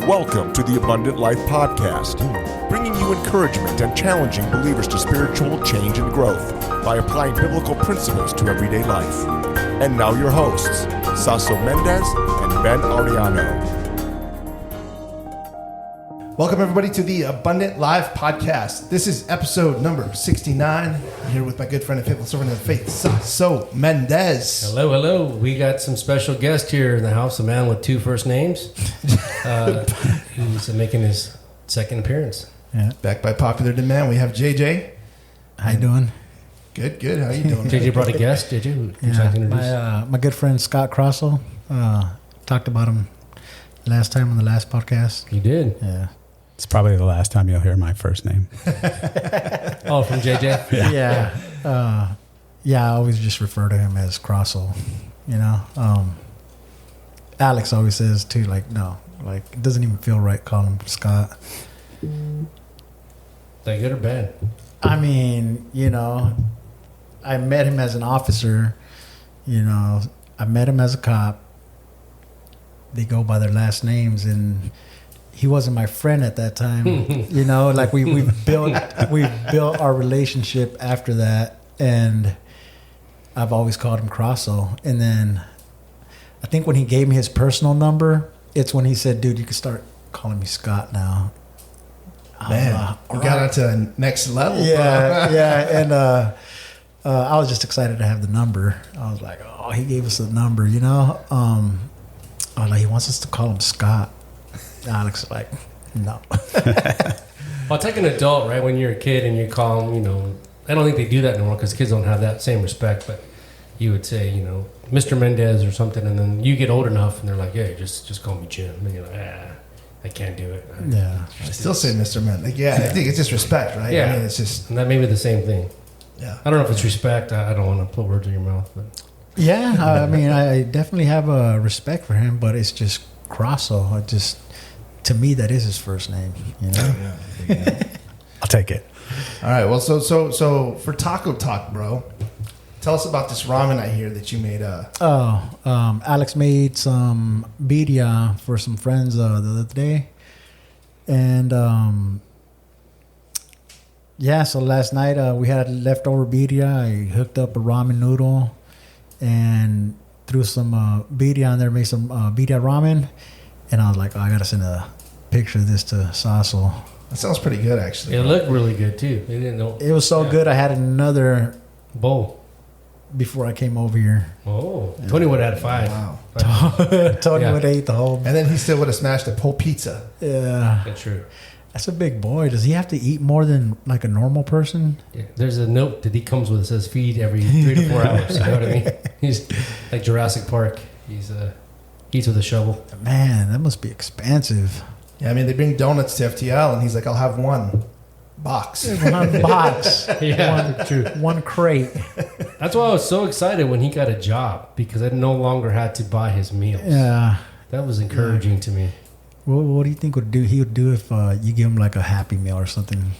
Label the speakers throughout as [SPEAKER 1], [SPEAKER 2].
[SPEAKER 1] Welcome to the Abundant Life Podcast, bringing you encouragement and challenging believers to spiritual change and growth by applying biblical principles to everyday life. And now your hosts, Saso, Mendez and Ben Arellano.
[SPEAKER 2] Welcome everybody to the Abundant Life Podcast. This is episode number 69. I'm here with my good friend and faithful servant of the faith, Saso Mendez.
[SPEAKER 3] Hello, hello. We got some special guest here in the house, a man with two first names. He's making his second appearance.
[SPEAKER 2] Yeah. Back by popular demand, we have JJ.
[SPEAKER 4] How you doing?
[SPEAKER 2] Good. How you doing?
[SPEAKER 3] JJ brought a guest, did you? Would you like to introduce?
[SPEAKER 4] My good friend Scott Crosso. Talked about him last time on the last podcast.
[SPEAKER 3] You did?
[SPEAKER 4] Yeah.
[SPEAKER 5] It's probably the last time you'll hear my first name.
[SPEAKER 3] Oh, from JJ?
[SPEAKER 4] Yeah. I always just refer to him as Crosso, you know. Alex always says too, it doesn't even feel right calling him Scott.
[SPEAKER 3] That good or bad?
[SPEAKER 4] I mean, I met him as an officer, I met him as a cop. They go by their last names, and he wasn't my friend at that time. We built our relationship after that, and I've always called him Crosso. And then I think when he gave me his personal number, it's when he said, "Dude, you can start calling me Scott now."
[SPEAKER 2] Man, you got onto the next level.
[SPEAKER 4] Yeah, yeah. And I was just excited to have the number. I was like, "Oh, he gave us the number," I was like, he wants us to call him Scott. Alex was like, no.
[SPEAKER 3] Well, it's like an adult, right? When you're a kid and you call them, I don't think they do that anymore because kids don't have that same respect. But you would say, Mr. Mendez or something, and then you get old enough and they're like, hey, just call me Jim. And you're like, I can't do it.
[SPEAKER 4] Yeah.
[SPEAKER 2] I still say Mr. Men. I think it's just respect, right?
[SPEAKER 3] Yeah.
[SPEAKER 2] I mean, it's just...
[SPEAKER 3] And that may be the same thing.
[SPEAKER 2] Yeah.
[SPEAKER 3] I don't know if it's respect. I don't want to put words in your mouth. But
[SPEAKER 4] Yeah, I mean, I definitely have a respect for him, but it's just Crosso. To me, that is his first name,
[SPEAKER 2] Yeah.
[SPEAKER 5] I'll take it.
[SPEAKER 2] All right. Well, so for Taco Talk, bro, tell us about this ramen I hear that you made.
[SPEAKER 4] Alex made some birria for some friends the other day. And, so last night we had leftover birria. I hooked up a ramen noodle and threw some birria in there, made some birria ramen. And I was like, I got to send a picture of this to Saso.
[SPEAKER 2] That sounds pretty good, actually.
[SPEAKER 3] it looked really good, too. They didn't know.
[SPEAKER 4] It was so good. I had another
[SPEAKER 3] bowl
[SPEAKER 4] before I came over here.
[SPEAKER 3] Oh, Tony would have had 5.
[SPEAKER 2] Wow.
[SPEAKER 4] Tony would have ate the whole.
[SPEAKER 2] And then he still would have smashed a whole pizza.
[SPEAKER 4] Yeah.
[SPEAKER 3] That's true.
[SPEAKER 4] That's a big boy. Does he have to eat more than like a normal person?
[SPEAKER 3] Yeah. There's a note that he comes with that says feed every 3 to 4 hours. You know what I mean? He's like Jurassic Park. He's eats with a shovel.
[SPEAKER 4] Man, that must be expensive.
[SPEAKER 2] Yeah, I mean, they bring donuts to FTL, and he's like, I'll have one box.
[SPEAKER 4] One box.
[SPEAKER 3] Yeah.
[SPEAKER 4] One crate.
[SPEAKER 3] That's why I was so excited when he got a job, because I no longer had to buy his meals.
[SPEAKER 4] Yeah.
[SPEAKER 3] That was encouraging to me.
[SPEAKER 4] What do you think he would do if you give him like a Happy Meal or something?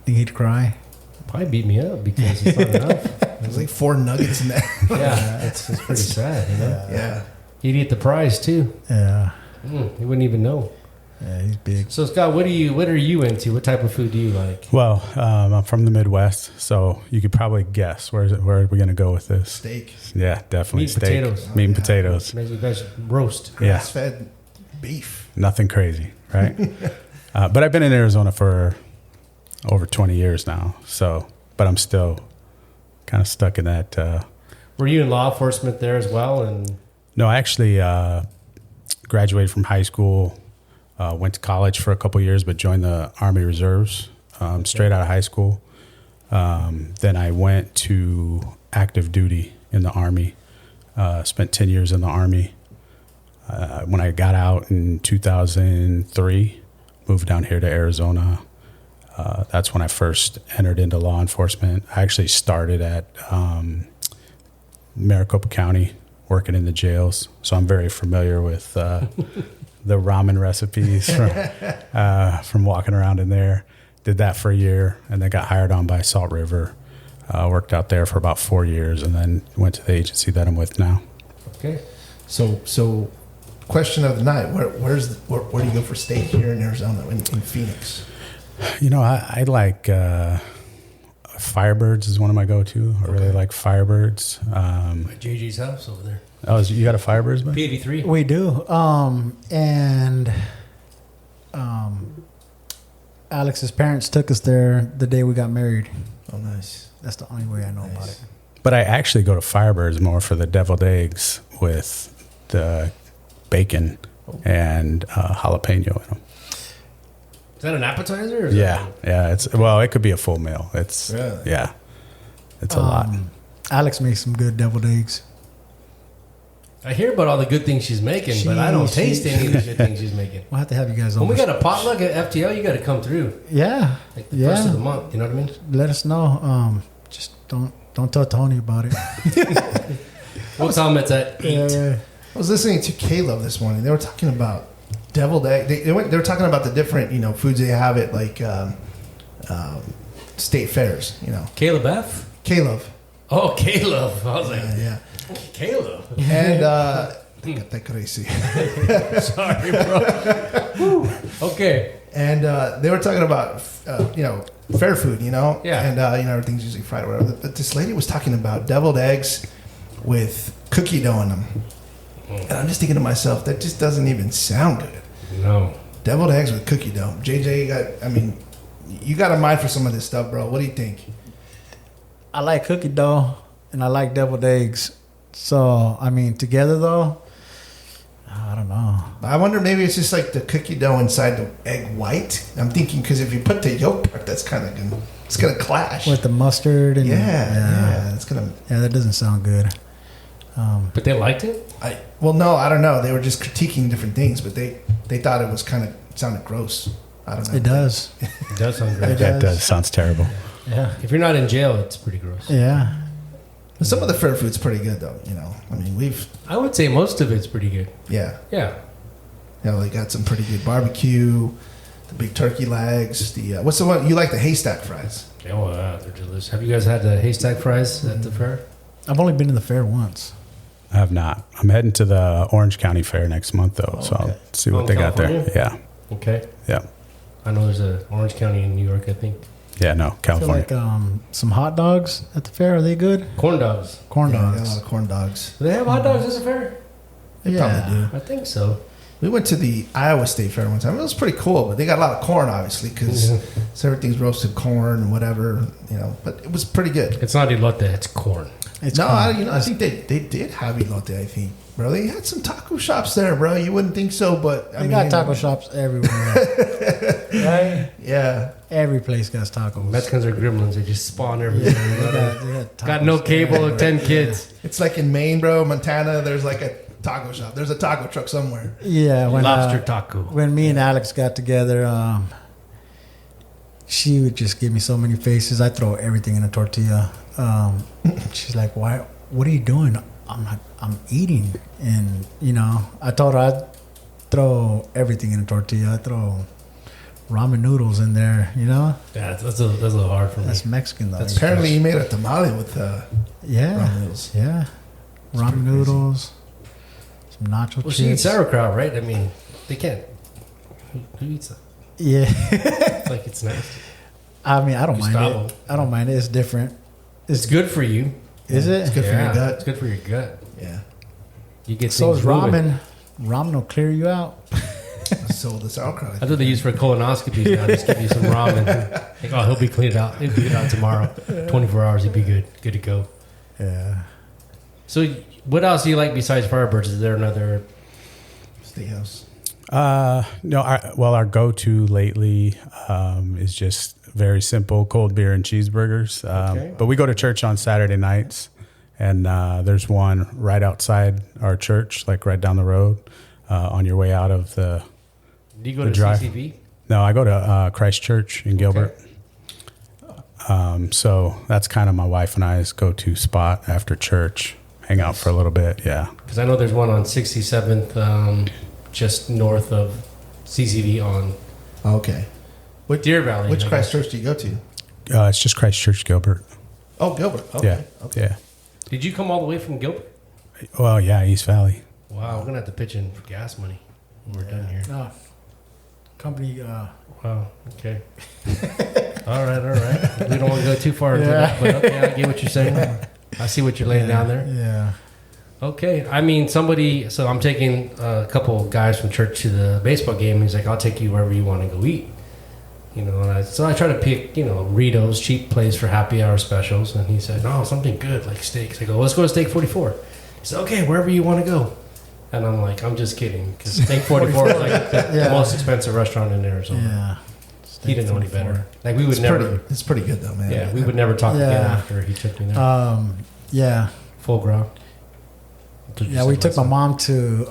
[SPEAKER 4] Think he'd cry?
[SPEAKER 3] Probably beat me up because it's not enough.
[SPEAKER 2] There's like 4 nuggets in there.
[SPEAKER 3] Yeah, it's pretty sad,
[SPEAKER 2] Yeah.
[SPEAKER 3] He'd eat the prize too.
[SPEAKER 4] Yeah.
[SPEAKER 3] He wouldn't even know.
[SPEAKER 4] Yeah, he's big.
[SPEAKER 3] So Scott, what are you into? What type of food do you like?
[SPEAKER 5] Well, I'm from the Midwest, so you could probably guess where are we going to go with this?
[SPEAKER 2] Steak.
[SPEAKER 5] Yeah, definitely
[SPEAKER 3] Meat and
[SPEAKER 5] steak.
[SPEAKER 3] potatoes.
[SPEAKER 5] Meat and potatoes.
[SPEAKER 3] Maybe you guys roast.
[SPEAKER 5] Yeah,
[SPEAKER 2] Grass-fed beef.
[SPEAKER 5] nothing crazy, right? But I've been in Arizona for over 20 years now, but I'm still kind of stuck in that.
[SPEAKER 3] Were you in law enforcement there as well? And
[SPEAKER 5] No, I actually graduated from high school, went to college for a couple years, but joined the Army Reserves straight out of high school. Then I went to active duty in the Army, spent 10 years in the Army. When I got out in 2003, moved down here to Arizona. That's when I first entered into law enforcement. I actually started at Maricopa County, working in the jails, so I'm very familiar with the ramen recipes from walking around in there. Did that for a year, and then got hired on by Salt River. Worked out there for about 4 years, and then went to the agency that I'm with now.
[SPEAKER 3] okay,
[SPEAKER 2] So question of the night. Where do you go for steak here in Arizona, in Phoenix?
[SPEAKER 5] You know, I like Firebirds is one of my go-to. I really like Firebirds.
[SPEAKER 3] JG's house over there.
[SPEAKER 5] Oh, you got a Firebirds, man?
[SPEAKER 3] P83.
[SPEAKER 4] We do. And Alex's parents took us there the day we got married.
[SPEAKER 2] Oh, nice.
[SPEAKER 4] That's the only way I know about it.
[SPEAKER 5] But I actually go to Firebirds more for the deviled eggs with the bacon and jalapeno in them.
[SPEAKER 3] Is that an appetizer? Or is
[SPEAKER 5] Yeah. It could be a full meal. It's
[SPEAKER 2] Really?
[SPEAKER 5] yeah, it's a lot.
[SPEAKER 4] Alex makes some good deviled eggs.
[SPEAKER 3] I hear about all the good things she's making, but I don't taste any of the good things she's making.
[SPEAKER 4] We'll have to have you guys on.
[SPEAKER 3] When we got a potluck at FTL, you got to come through.
[SPEAKER 4] Yeah.
[SPEAKER 3] Like the first of the month. You know what I mean?
[SPEAKER 4] Let us know. Just don't tell Tony about it.
[SPEAKER 3] We'll tell him it's at 8.
[SPEAKER 2] I was listening to Caleb this morning. They were talking about deviled egg. They were talking about the different foods they have at like state fairs.
[SPEAKER 3] Caleb F?
[SPEAKER 2] Caleb.
[SPEAKER 3] Oh, Caleb. I was like,
[SPEAKER 2] Yeah.
[SPEAKER 3] Caleb.
[SPEAKER 2] And they got that crazy.
[SPEAKER 3] Sorry, bro. Okay.
[SPEAKER 2] And they were talking about fair food,
[SPEAKER 3] Yeah.
[SPEAKER 2] and everything's usually fried or whatever. But this lady was talking about deviled eggs with cookie dough in them. And I'm just thinking to myself, that just doesn't even sound good.
[SPEAKER 3] No.
[SPEAKER 2] Deviled eggs with cookie dough. JJ, you got a mind for some of this stuff, bro. What do you think?
[SPEAKER 4] I like cookie dough and I like deviled eggs. So, together though, I don't know.
[SPEAKER 2] I wonder, maybe it's just like the cookie dough inside the egg white. I'm thinking because if you put the yolk part, that's kind of gonna clash
[SPEAKER 4] With the mustard and
[SPEAKER 2] yeah, it's gonna.
[SPEAKER 4] Yeah, that doesn't sound good.
[SPEAKER 3] But they liked it?
[SPEAKER 2] No, I don't know. They were just critiquing different things, but they thought it was sounded gross. I don't know.
[SPEAKER 4] It does.
[SPEAKER 3] It does sound great.
[SPEAKER 5] That does sounds terrible.
[SPEAKER 4] Yeah.
[SPEAKER 3] If you're not in jail, it's pretty gross.
[SPEAKER 4] Yeah.
[SPEAKER 2] But some of the fair food's pretty good though.
[SPEAKER 3] I would say most of it's pretty good.
[SPEAKER 2] Yeah.
[SPEAKER 3] Yeah.
[SPEAKER 2] They got some pretty good barbecue, the big turkey legs. The what's the one you like? The haystack fries.
[SPEAKER 3] Oh, wow, they're delicious. Have you guys had the haystack fries at the fair?
[SPEAKER 4] I've only been to the fair once.
[SPEAKER 5] I have not. I'm heading to the Orange County Fair next month though, so I'll see what
[SPEAKER 3] in
[SPEAKER 5] they got there.
[SPEAKER 3] California?
[SPEAKER 5] Yeah.
[SPEAKER 3] Okay.
[SPEAKER 5] Yeah.
[SPEAKER 3] I know there's a Orange County in New York, I think.
[SPEAKER 5] Yeah, no,
[SPEAKER 4] I feel
[SPEAKER 5] California.
[SPEAKER 4] like some hot dogs at the fair. Are they good?
[SPEAKER 3] Corn dogs.
[SPEAKER 4] Corn
[SPEAKER 2] Yeah, they got a
[SPEAKER 4] dogs.
[SPEAKER 2] lot of corn dogs.
[SPEAKER 3] Do they have hot dogs at the fair?
[SPEAKER 2] They probably do.
[SPEAKER 3] I think so.
[SPEAKER 2] We went to the Iowa State Fair one time. It was pretty cool, but they got a lot of corn, obviously, because everything's roasted corn and whatever, But it was pretty good.
[SPEAKER 3] It's not elote, it's corn.
[SPEAKER 4] It's
[SPEAKER 2] No,
[SPEAKER 4] corn.
[SPEAKER 2] I think they did have elote. I think, bro. They had some taco shops there, bro. You wouldn't think so, but
[SPEAKER 4] They got taco shops everywhere. Right?
[SPEAKER 2] Yeah,
[SPEAKER 4] Every place got tacos.
[SPEAKER 3] Mexicans are gremlins. They just spawn everywhere.
[SPEAKER 4] They got
[SPEAKER 3] Got no
[SPEAKER 4] tacos
[SPEAKER 3] cable, 10 kids.
[SPEAKER 2] it's like in Maine, bro, Montana. There's like a taco shop. There's a taco truck somewhere.
[SPEAKER 4] Yeah, when
[SPEAKER 3] Lobster taco.
[SPEAKER 4] when me and Alex got together, she would just give me so many faces. I throw everything in a tortilla. She's like, "Why? What are you doing?" I'm like, "I'm eating." And I told her I'd throw everything in a tortilla. I throw ramen noodles in there.
[SPEAKER 3] Yeah, that's a little hard for me.
[SPEAKER 4] That's Mexican though.
[SPEAKER 2] Apparently, you made a tamale with
[SPEAKER 4] Yeah,
[SPEAKER 2] ramen noodles.
[SPEAKER 4] yeah, ramen
[SPEAKER 2] pretty
[SPEAKER 4] noodles, some nacho
[SPEAKER 3] Well, she eats
[SPEAKER 4] chips.
[SPEAKER 3] sauerkraut, right? They can't. Who eats that?
[SPEAKER 4] Yeah,
[SPEAKER 3] It's like it's nasty.
[SPEAKER 4] I don't mind
[SPEAKER 3] Gustavo.
[SPEAKER 4] it. I don't mind it. It's different.
[SPEAKER 3] It's good for you.
[SPEAKER 4] Is it?
[SPEAKER 2] It's good for your gut.
[SPEAKER 3] It's good for your gut.
[SPEAKER 2] Yeah.
[SPEAKER 3] You get
[SPEAKER 4] So
[SPEAKER 3] things
[SPEAKER 4] is
[SPEAKER 3] moving.
[SPEAKER 4] ramen. Ramen will clear you out.
[SPEAKER 2] So the sauerkraut.
[SPEAKER 3] That's what they use for colonoscopies now. Just give you some ramen. Like, oh, he'll be cleaned out. He'll be cleaned out tomorrow. 24 hours, he'll be good. Good to go.
[SPEAKER 4] Yeah.
[SPEAKER 3] So, what else do you like besides Firebirds? Is there another?
[SPEAKER 2] Steakhouse.
[SPEAKER 5] No, our go-to lately is just very simple cold beer and cheeseburgers.
[SPEAKER 3] Okay.
[SPEAKER 5] But we go to church on Saturday nights, and there's one right outside our church, like right down the road on your way out of the.
[SPEAKER 3] Do you go
[SPEAKER 5] The
[SPEAKER 3] to
[SPEAKER 5] drive.
[SPEAKER 3] CCV?
[SPEAKER 5] No, I go to Christ Church in Gilbert. So that's kind of my wife and I's go-to spot after church. Hang out for a little bit, yeah.
[SPEAKER 3] Because I know there's one on 67th, just north of CCV on
[SPEAKER 2] Okay.
[SPEAKER 3] Deer Valley.
[SPEAKER 2] Which
[SPEAKER 3] I
[SPEAKER 2] Christ
[SPEAKER 3] guess.
[SPEAKER 2] Church do you go to?
[SPEAKER 5] It's just Christ Church Gilbert.
[SPEAKER 2] Oh, Gilbert. Okay.
[SPEAKER 5] Yeah,
[SPEAKER 2] Okay.
[SPEAKER 5] yeah.
[SPEAKER 3] Did you come all the way from Gilbert?
[SPEAKER 5] Well, yeah, East Valley.
[SPEAKER 3] Wow, we're gonna have to pitch in for gas money when we're done here.
[SPEAKER 4] No. Company.
[SPEAKER 3] Wow. Okay. all right. We don't want to go too far into that, but okay, I get what you're saying. I see what you're laying down there.
[SPEAKER 4] Yeah.
[SPEAKER 3] Okay. I mean, somebody. So I'm taking a couple guys from church to the baseball game. He's like, "I'll take you wherever you want to go eat." You know, and so I try to pick, Rito's, cheap place for happy hour specials. And he said, "No, something good like steaks." I go, "Let's go to Steak 44." He said, "Okay, wherever you want to go." And I'm like, I'm just kidding, because Steak 44 is like the most expensive restaurant in Arizona.
[SPEAKER 4] Yeah.
[SPEAKER 3] He didn't know any better. Like we would never.
[SPEAKER 2] It's pretty good though, man.
[SPEAKER 3] Yeah, we would never talk again after he took me there.
[SPEAKER 4] Yeah.
[SPEAKER 3] Full gras.
[SPEAKER 4] Yeah, we took my mom to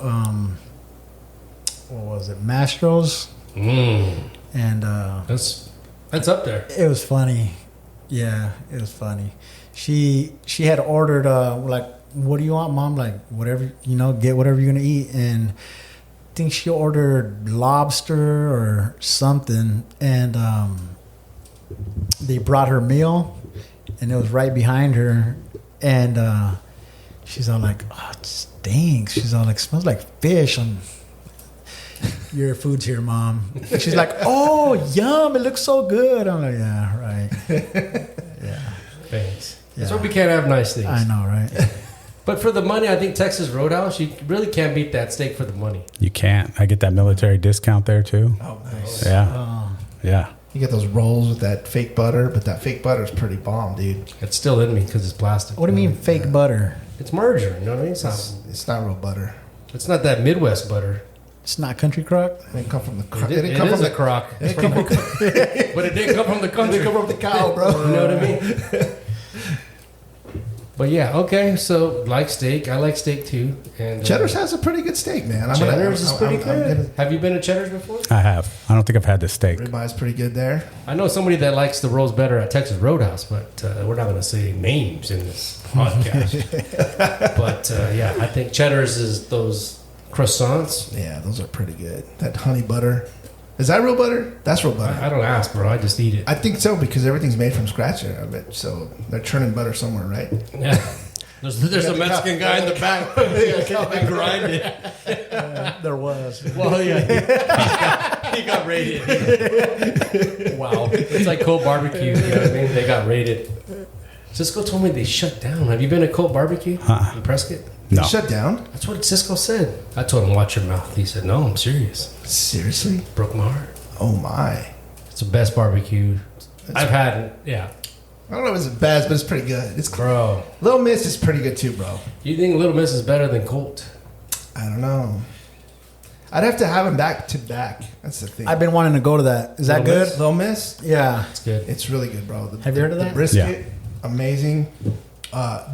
[SPEAKER 4] what was it, Mastro's, and
[SPEAKER 3] That's up there.
[SPEAKER 4] it was funny. Yeah, it was funny. She had ordered like, what do you want, Mom? Like whatever, get whatever you're gonna eat. And I think she ordered lobster or something, and they brought her meal, and it was right behind her, and she's all like, "Oh, it stinks." She's all like, "Smells like fish." Your food's here, Mom. She's like, "Oh, yum! It looks so good." I'm like, "Yeah, right." Yeah.
[SPEAKER 3] Thanks. That's
[SPEAKER 4] Yeah.
[SPEAKER 3] why we can't have nice things.
[SPEAKER 4] I know, right?
[SPEAKER 3] But for the money, I think Texas Roadhouse, you really can't beat that steak for the money.
[SPEAKER 5] You can't. I get that military discount there too.
[SPEAKER 2] Oh, nice.
[SPEAKER 5] Yeah. Yeah.
[SPEAKER 2] You get those rolls with that fake butter, but that fake butter is pretty bomb, dude.
[SPEAKER 3] It's still in me because it's plastic.
[SPEAKER 4] What do you mean fake butter?
[SPEAKER 3] It's margarine. You know what I mean?
[SPEAKER 2] It's not real butter.
[SPEAKER 3] It's not that Midwest butter.
[SPEAKER 4] It's not country crock?
[SPEAKER 2] It didn't come from the crock.
[SPEAKER 3] It is a crock.
[SPEAKER 2] It didn't come from
[SPEAKER 3] But it did come from the country.
[SPEAKER 2] It didn't come from the cow, bro.
[SPEAKER 3] You know what I mean? But yeah, okay. So like steak, I like steak too. And
[SPEAKER 2] Cheddar's has a pretty good steak, man.
[SPEAKER 3] Cheddar's is pretty good. Have you been to Cheddar's before?
[SPEAKER 5] I have. I don't think I've had the steak.
[SPEAKER 2] Ribeye is pretty good there.
[SPEAKER 3] I know somebody that likes the rolls better at Texas Roadhouse, but we're not going to say names in this podcast. But yeah, I think Cheddar's is those croissants.
[SPEAKER 2] Yeah, those are pretty good. That honey butter. Is that real butter? That's real butter.
[SPEAKER 3] I don't ask, bro. I just eat it.
[SPEAKER 2] I think so because everything's made from scratch there. I bet. So they're churning butter somewhere, right?
[SPEAKER 3] Yeah. There's a Mexican guy in the back. They grind it.
[SPEAKER 4] There was.
[SPEAKER 3] Well, yeah. He got raided. Wow. It's like Cold Barbecue. You know what I mean? They got raided. Cisco told me they shut down. Have you been to Cold Barbecue in Prescott?
[SPEAKER 5] No.
[SPEAKER 2] Shut down?
[SPEAKER 3] That's what Cisco said. I told him, watch your mouth. He said, no, I'm serious.
[SPEAKER 2] Seriously?
[SPEAKER 3] Broke my heart.
[SPEAKER 2] Oh my!
[SPEAKER 3] It's the best barbecue I've had. Yeah.
[SPEAKER 2] I don't know if it's best, but it's pretty good. It's
[SPEAKER 3] Bro.
[SPEAKER 2] Little Miss is pretty good too, bro.
[SPEAKER 3] You think Little Miss is better than Colt?
[SPEAKER 2] I don't know. I'd have to have them back to back. That's the thing.
[SPEAKER 4] I've been wanting to go to that. Is that
[SPEAKER 3] Little
[SPEAKER 4] good?
[SPEAKER 3] Miss?
[SPEAKER 2] Little Miss.
[SPEAKER 4] Yeah.
[SPEAKER 3] It's good.
[SPEAKER 2] It's really good, bro.
[SPEAKER 4] Have you heard of
[SPEAKER 2] The
[SPEAKER 4] that?
[SPEAKER 2] brisket, amazing.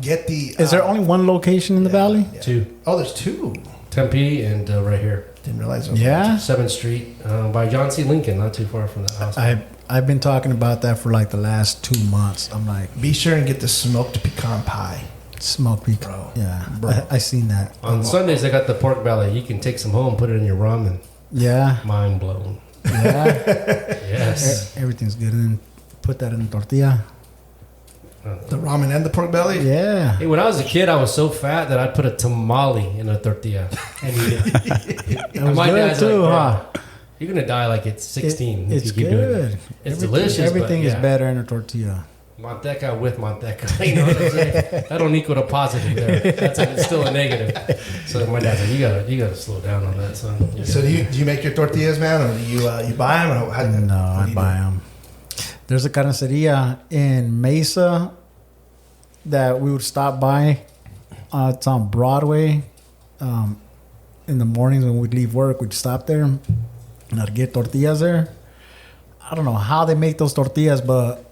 [SPEAKER 2] Get the.
[SPEAKER 4] Is there only one location in the valley?
[SPEAKER 2] Yeah.
[SPEAKER 3] 2.
[SPEAKER 2] Oh, there's 2.
[SPEAKER 3] Tempe and right here.
[SPEAKER 2] Didn't realize.
[SPEAKER 4] Yeah.
[SPEAKER 3] 7th Street by John C. Lincoln, not too far from the house.
[SPEAKER 4] I've been talking about that for like the last 2 months. I'm like,
[SPEAKER 2] Be sure and get the smoked pecan pie.
[SPEAKER 4] smoke pecan.
[SPEAKER 2] Bro.
[SPEAKER 4] Yeah.
[SPEAKER 2] Bro.
[SPEAKER 4] I seen that.
[SPEAKER 3] On Sundays, they got the pork belly. You can take some home, put it in your ramen.
[SPEAKER 4] Yeah.
[SPEAKER 3] Mind blown.
[SPEAKER 4] Yeah.
[SPEAKER 3] Yes.
[SPEAKER 4] Everything's good. And then put that in the tortilla.
[SPEAKER 2] The ramen and the pork belly.
[SPEAKER 4] Yeah.
[SPEAKER 3] Hey, when I was a kid, I was so fat that I'd put a tamale in a tortilla and eat it.
[SPEAKER 4] It was
[SPEAKER 3] My
[SPEAKER 4] good
[SPEAKER 3] dad's
[SPEAKER 4] too,
[SPEAKER 3] like,
[SPEAKER 4] huh?
[SPEAKER 3] "Bro, you're gonna die like it's 16 if
[SPEAKER 4] It's
[SPEAKER 3] you keep doing
[SPEAKER 4] good.
[SPEAKER 3] it." It's
[SPEAKER 4] Everything-
[SPEAKER 3] delicious.
[SPEAKER 4] Everything
[SPEAKER 3] but
[SPEAKER 4] is
[SPEAKER 3] yeah.
[SPEAKER 4] better in a tortilla.
[SPEAKER 3] Manteca with manteca. You know what I'm saying? That don't equal a positive there. It's still a negative. So my dad's like, you gotta slow down on that, son.
[SPEAKER 2] So do you make your tortillas, man, or do you buy them? Or how,
[SPEAKER 4] No,
[SPEAKER 2] what do
[SPEAKER 4] I
[SPEAKER 2] you
[SPEAKER 4] buy
[SPEAKER 2] do?
[SPEAKER 4] them. There's a carniceria in Mesa that we would stop by. It's on Broadway. In the mornings when we'd leave work, we'd stop there and I'd get tortillas there. I don't know how they make those tortillas, but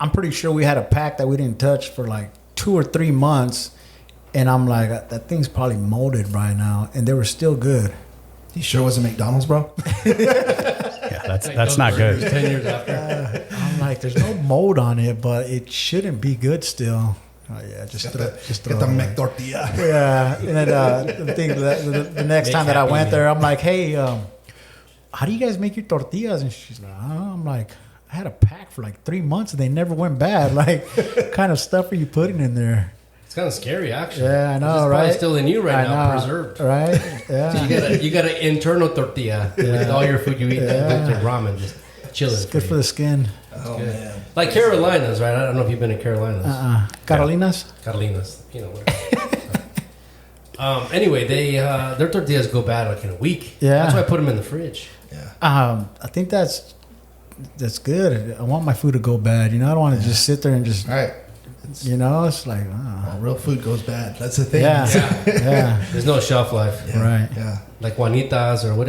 [SPEAKER 4] I'm pretty sure we had a pack that we didn't touch for like 2 or 3 months. And I'm like, that thing's probably molded right now. And they were still good.
[SPEAKER 2] You sure it wasn't McDonald's, bro?
[SPEAKER 5] Yeah, that's
[SPEAKER 3] Those
[SPEAKER 5] not
[SPEAKER 3] burgers
[SPEAKER 5] good.
[SPEAKER 3] 10 years after.
[SPEAKER 4] I'm like, there's no mold on it, but it shouldn't be good still. Oh yeah, just
[SPEAKER 2] Get
[SPEAKER 4] throw
[SPEAKER 2] the
[SPEAKER 4] it away.
[SPEAKER 2] Mc tortilla.
[SPEAKER 4] Yeah, and then the next
[SPEAKER 3] Make
[SPEAKER 4] time that I
[SPEAKER 3] happy
[SPEAKER 4] went
[SPEAKER 3] meal.
[SPEAKER 4] there, I'm like, hey, how do you guys make your tortillas? And she's like, I'm like, I had a pack for like 3 months and they never went bad. Like, what kind of stuff are you putting in there?
[SPEAKER 3] It's kind of scary, actually.
[SPEAKER 4] Yeah, I know,
[SPEAKER 3] It's
[SPEAKER 4] right?
[SPEAKER 3] probably still in you right
[SPEAKER 4] I
[SPEAKER 3] now,
[SPEAKER 4] know,
[SPEAKER 3] preserved.
[SPEAKER 4] right? Yeah.
[SPEAKER 3] You got an internal tortilla with all your food you eat, with your ramen, just chilling.
[SPEAKER 4] It's good for the skin.
[SPEAKER 2] Oh,
[SPEAKER 3] Good.
[SPEAKER 2] man.
[SPEAKER 3] Like Carolinas, right? I don't know if you've been to Carolinas.
[SPEAKER 4] Carolinas?
[SPEAKER 3] Carolinas, whatever. Anyway, their tortillas go bad like in a week.
[SPEAKER 4] Yeah.
[SPEAKER 3] That's why I put them in the fridge.
[SPEAKER 2] Yeah.
[SPEAKER 4] I think that's good. I want my food to go bad. I don't want to just sit there and just,
[SPEAKER 2] All right.
[SPEAKER 4] it's like,
[SPEAKER 2] Well, real food goes bad. That's the thing.
[SPEAKER 4] yeah, yeah,
[SPEAKER 3] There's no shelf life.
[SPEAKER 2] Yeah.
[SPEAKER 4] right.
[SPEAKER 2] Yeah.
[SPEAKER 3] Like Juanitas or what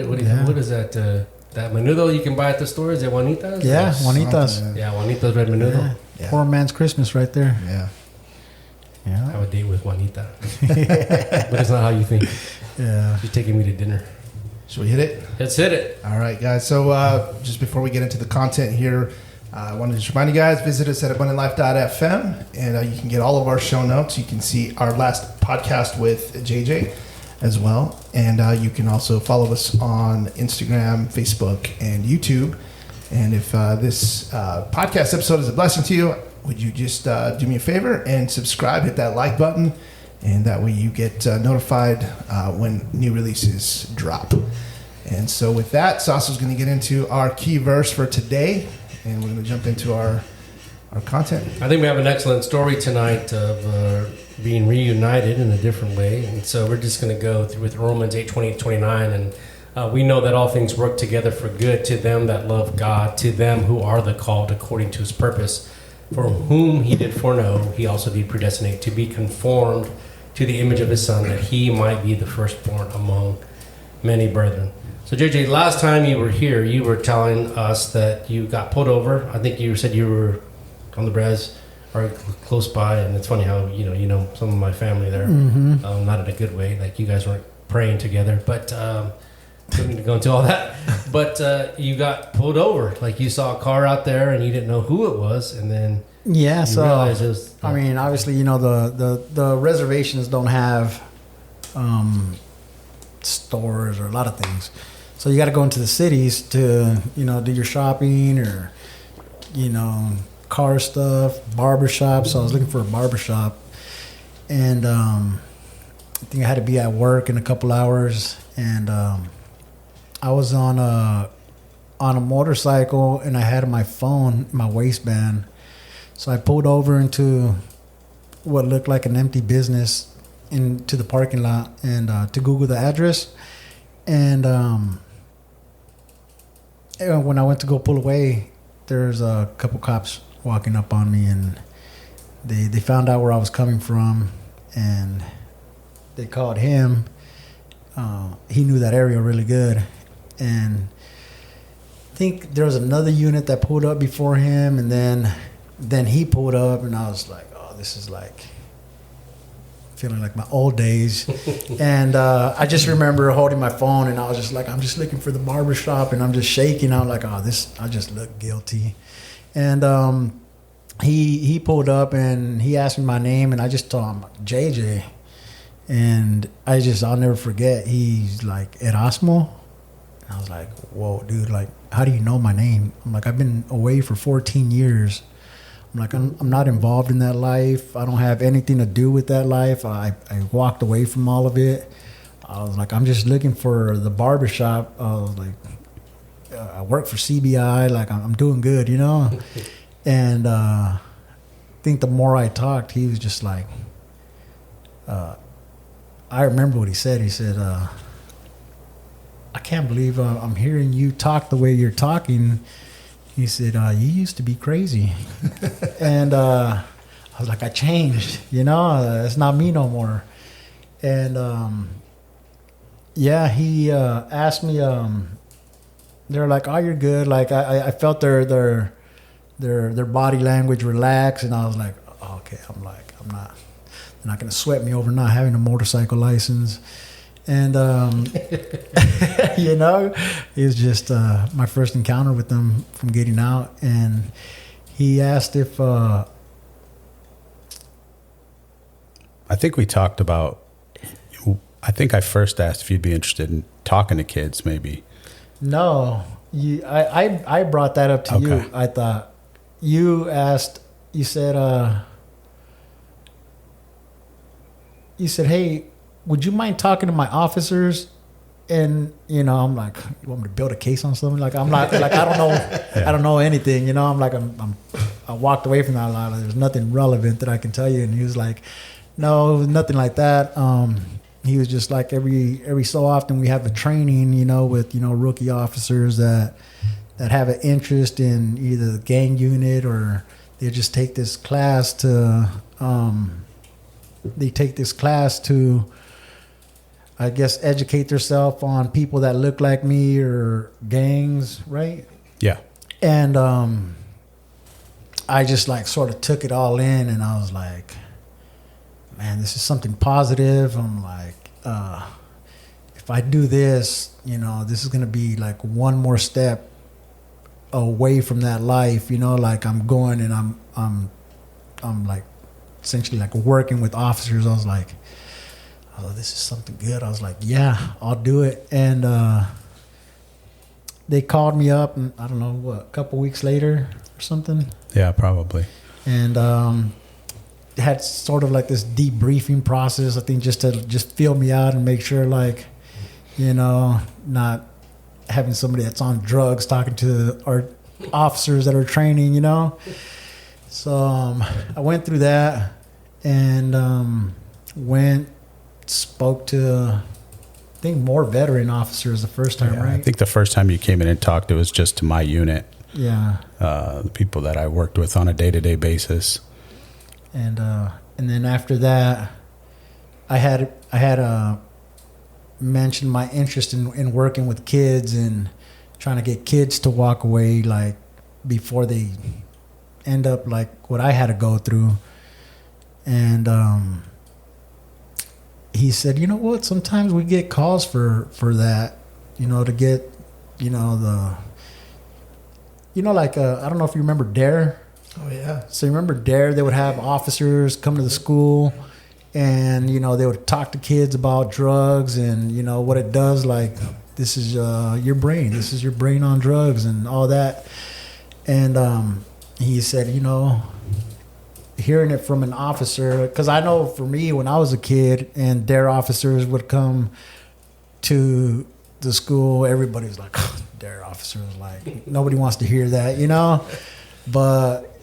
[SPEAKER 3] is that? That menudo you can buy at the store? Is it Juanitas?
[SPEAKER 4] Yeah,
[SPEAKER 3] Or-
[SPEAKER 4] Juanitas.
[SPEAKER 3] Yeah, Juanitas red menudo.
[SPEAKER 4] Yeah.
[SPEAKER 2] Yeah.
[SPEAKER 4] Poor man's Christmas right there.
[SPEAKER 2] Yeah.
[SPEAKER 3] I
[SPEAKER 4] Yeah,
[SPEAKER 3] have a date with Juanita. But it's not how you think.
[SPEAKER 4] yeah.
[SPEAKER 3] She's taking me to dinner.
[SPEAKER 2] Should we hit it?
[SPEAKER 3] Let's hit it.
[SPEAKER 2] All right, guys. So just before we get into the content here, I wanted to just remind you guys, visit us at abundantlife.fm, and you can get all of our show notes. You can see our last podcast with JJ as well. And you can also follow us on Instagram, Facebook, and YouTube. And if this podcast episode is a blessing to you, would you just do me a favor and subscribe, hit that like button, and that way you get notified when new releases drop. And so with that, Saso's going to get into our key verse for today, and we're going to jump into our content.
[SPEAKER 3] I think we have an excellent story tonight of being reunited in a different way. And so we're just going to go through with Romans 8:20-29. And we know that all things work together for good to them that love God, to them who are the called according to his purpose. For whom he did foreknow, he also did predestinate to be conformed to the image of his Son, that he might be the firstborn among many brethren. So, JJ, last time you were here, you were telling us that you got pulled over. I think you said you were on the Brez or close by, and it's funny how you know some of my family there. Not in a good way, like you guys weren't praying together, but don't need to go into all that. But you got pulled over, like you saw a car out there and you didn't know who it was, and then
[SPEAKER 4] Yeah,
[SPEAKER 3] you
[SPEAKER 4] so
[SPEAKER 3] realized it was.
[SPEAKER 4] I mean, obviously, the reservations don't have stores or a lot of things. So you got to go into the cities to, do your shopping or, car stuff, barbershop. So I was looking for a barbershop, and I think I had to be at work in a couple hours, and I was on a motorcycle, and I had my phone in my waistband. So I pulled over into what looked like an empty business into the parking lot, and to Google the address. And when I went to go pull away, there's a couple cops walking up on me, and they found out where I was coming from, and they called him. He knew that area really good, and I think there was another unit that pulled up before him, and then he pulled up, and I was like, oh, this is like feeling like my old days. And I just remember holding my phone, and I was just like, I'm just looking for the barbershop, and I'm just shaking. I'm like, oh, I just look guilty. And he pulled up, and he asked me my name, and I just told him JJ. And I'll never forget, he's like, Erasmo? And I was like, whoa, dude, like, how do you know my name? I'm like, I've been away for 14 years. I'm like, I'm not involved in that life. I don't have anything to do with that life. I walked away from all of it. I was like, I'm just looking for the barbershop. I was like, I work for CBI. Like, I'm doing good, And I think the more I talked, he was just like, I remember what he said. He said, I can't believe I'm hearing you talk the way you're talking. He said, you used to be crazy. And I was like, I changed, it's not me no more. And he asked me, they were like, oh, you're good. Like, I felt their body language relax, and I was like, oh, okay. I'm like, they're not going to sweat me over not having a motorcycle license. And, it was just my first encounter with them from getting out. And he asked if...
[SPEAKER 5] I think we talked about... I think I first asked if you'd be interested in talking to kids, maybe.
[SPEAKER 4] No. I brought that up to you. I thought you asked... You said... he said, "Hey, would you mind talking to my officers?" And I'm like, "You want me to build a case on something?" Like I'm not like I don't know, I don't know anything. I'm like I walked away from that a lot. Like, there's nothing relevant that I can tell you. And he was like, "No, nothing like that." He was just like every so often we have a training, with rookie officers that have an interest in either the gang unit or they just take this class to I guess educate themselves on people that look like me or gangs, right?
[SPEAKER 5] Yeah.
[SPEAKER 4] And I just like sort of took it all in, and I was like, man, this is something positive. I'm like, if I do this, this is gonna be like one more step away from that life, like I'm going and I'm like essentially like working with officers. I was like, oh, this is something good. I was like, yeah, I'll do it. And they called me up, and I don't know a couple weeks later or something.
[SPEAKER 5] Yeah, probably.
[SPEAKER 4] And had sort of like this debriefing process, I think, just to feel me out and make sure, like, not having somebody that's on drugs talking to our officers that are training, So I went through that and spoke to, I think, more veteran officers the first time, right?
[SPEAKER 5] I think the first time you came in and talked, it was just to my unit.
[SPEAKER 4] Yeah.
[SPEAKER 5] The people that I worked with on a day-to-day basis.
[SPEAKER 4] And then after that, I had mentioned my interest in working with kids and trying to get kids to walk away, like, before they end up like what I had to go through. And he said, "You know what? Sometimes we get calls for that, to get, like I don't know if you remember DARE."
[SPEAKER 2] Oh yeah.
[SPEAKER 4] So you remember DARE? They would have officers come to the school, and they would talk to kids about drugs and what it does. Like, this is your brain. This is your brain on drugs and all that. And he said, hearing it from an officer, because I know for me when I was a kid and DARE officers would come to the school, everybody was like, oh, DARE officers, like, nobody wants to hear that, But,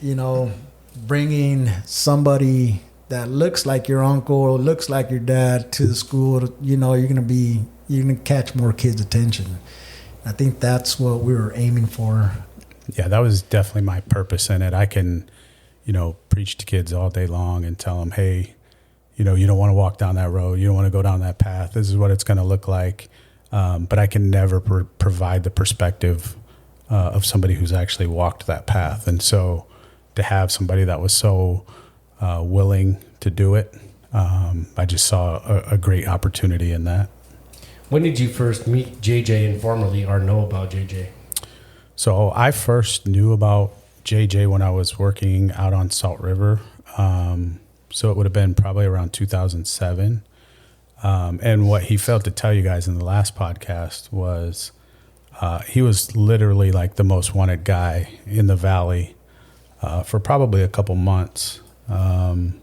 [SPEAKER 4] bringing somebody that looks like your uncle or looks like your dad to the school, you're going to catch more kids' attention. I think that's what we were aiming for.
[SPEAKER 5] Yeah, that was definitely my purpose in it. I can, preach to kids all day long and tell them, hey, you don't want to walk down that road. You don't want to go down that path. This is what it's going to look like. But I can never provide the perspective of somebody who's actually walked that path. And so to have somebody that was so willing to do it, I just saw a great opportunity in that.
[SPEAKER 3] When did you first meet JJ informally or know about JJ?
[SPEAKER 5] So I first knew about JJ when I was working out on Salt River. So it would have been probably around 2007. And what he failed to tell you guys in the last podcast was he was literally like the most wanted guy in the Valley for probably a couple months. And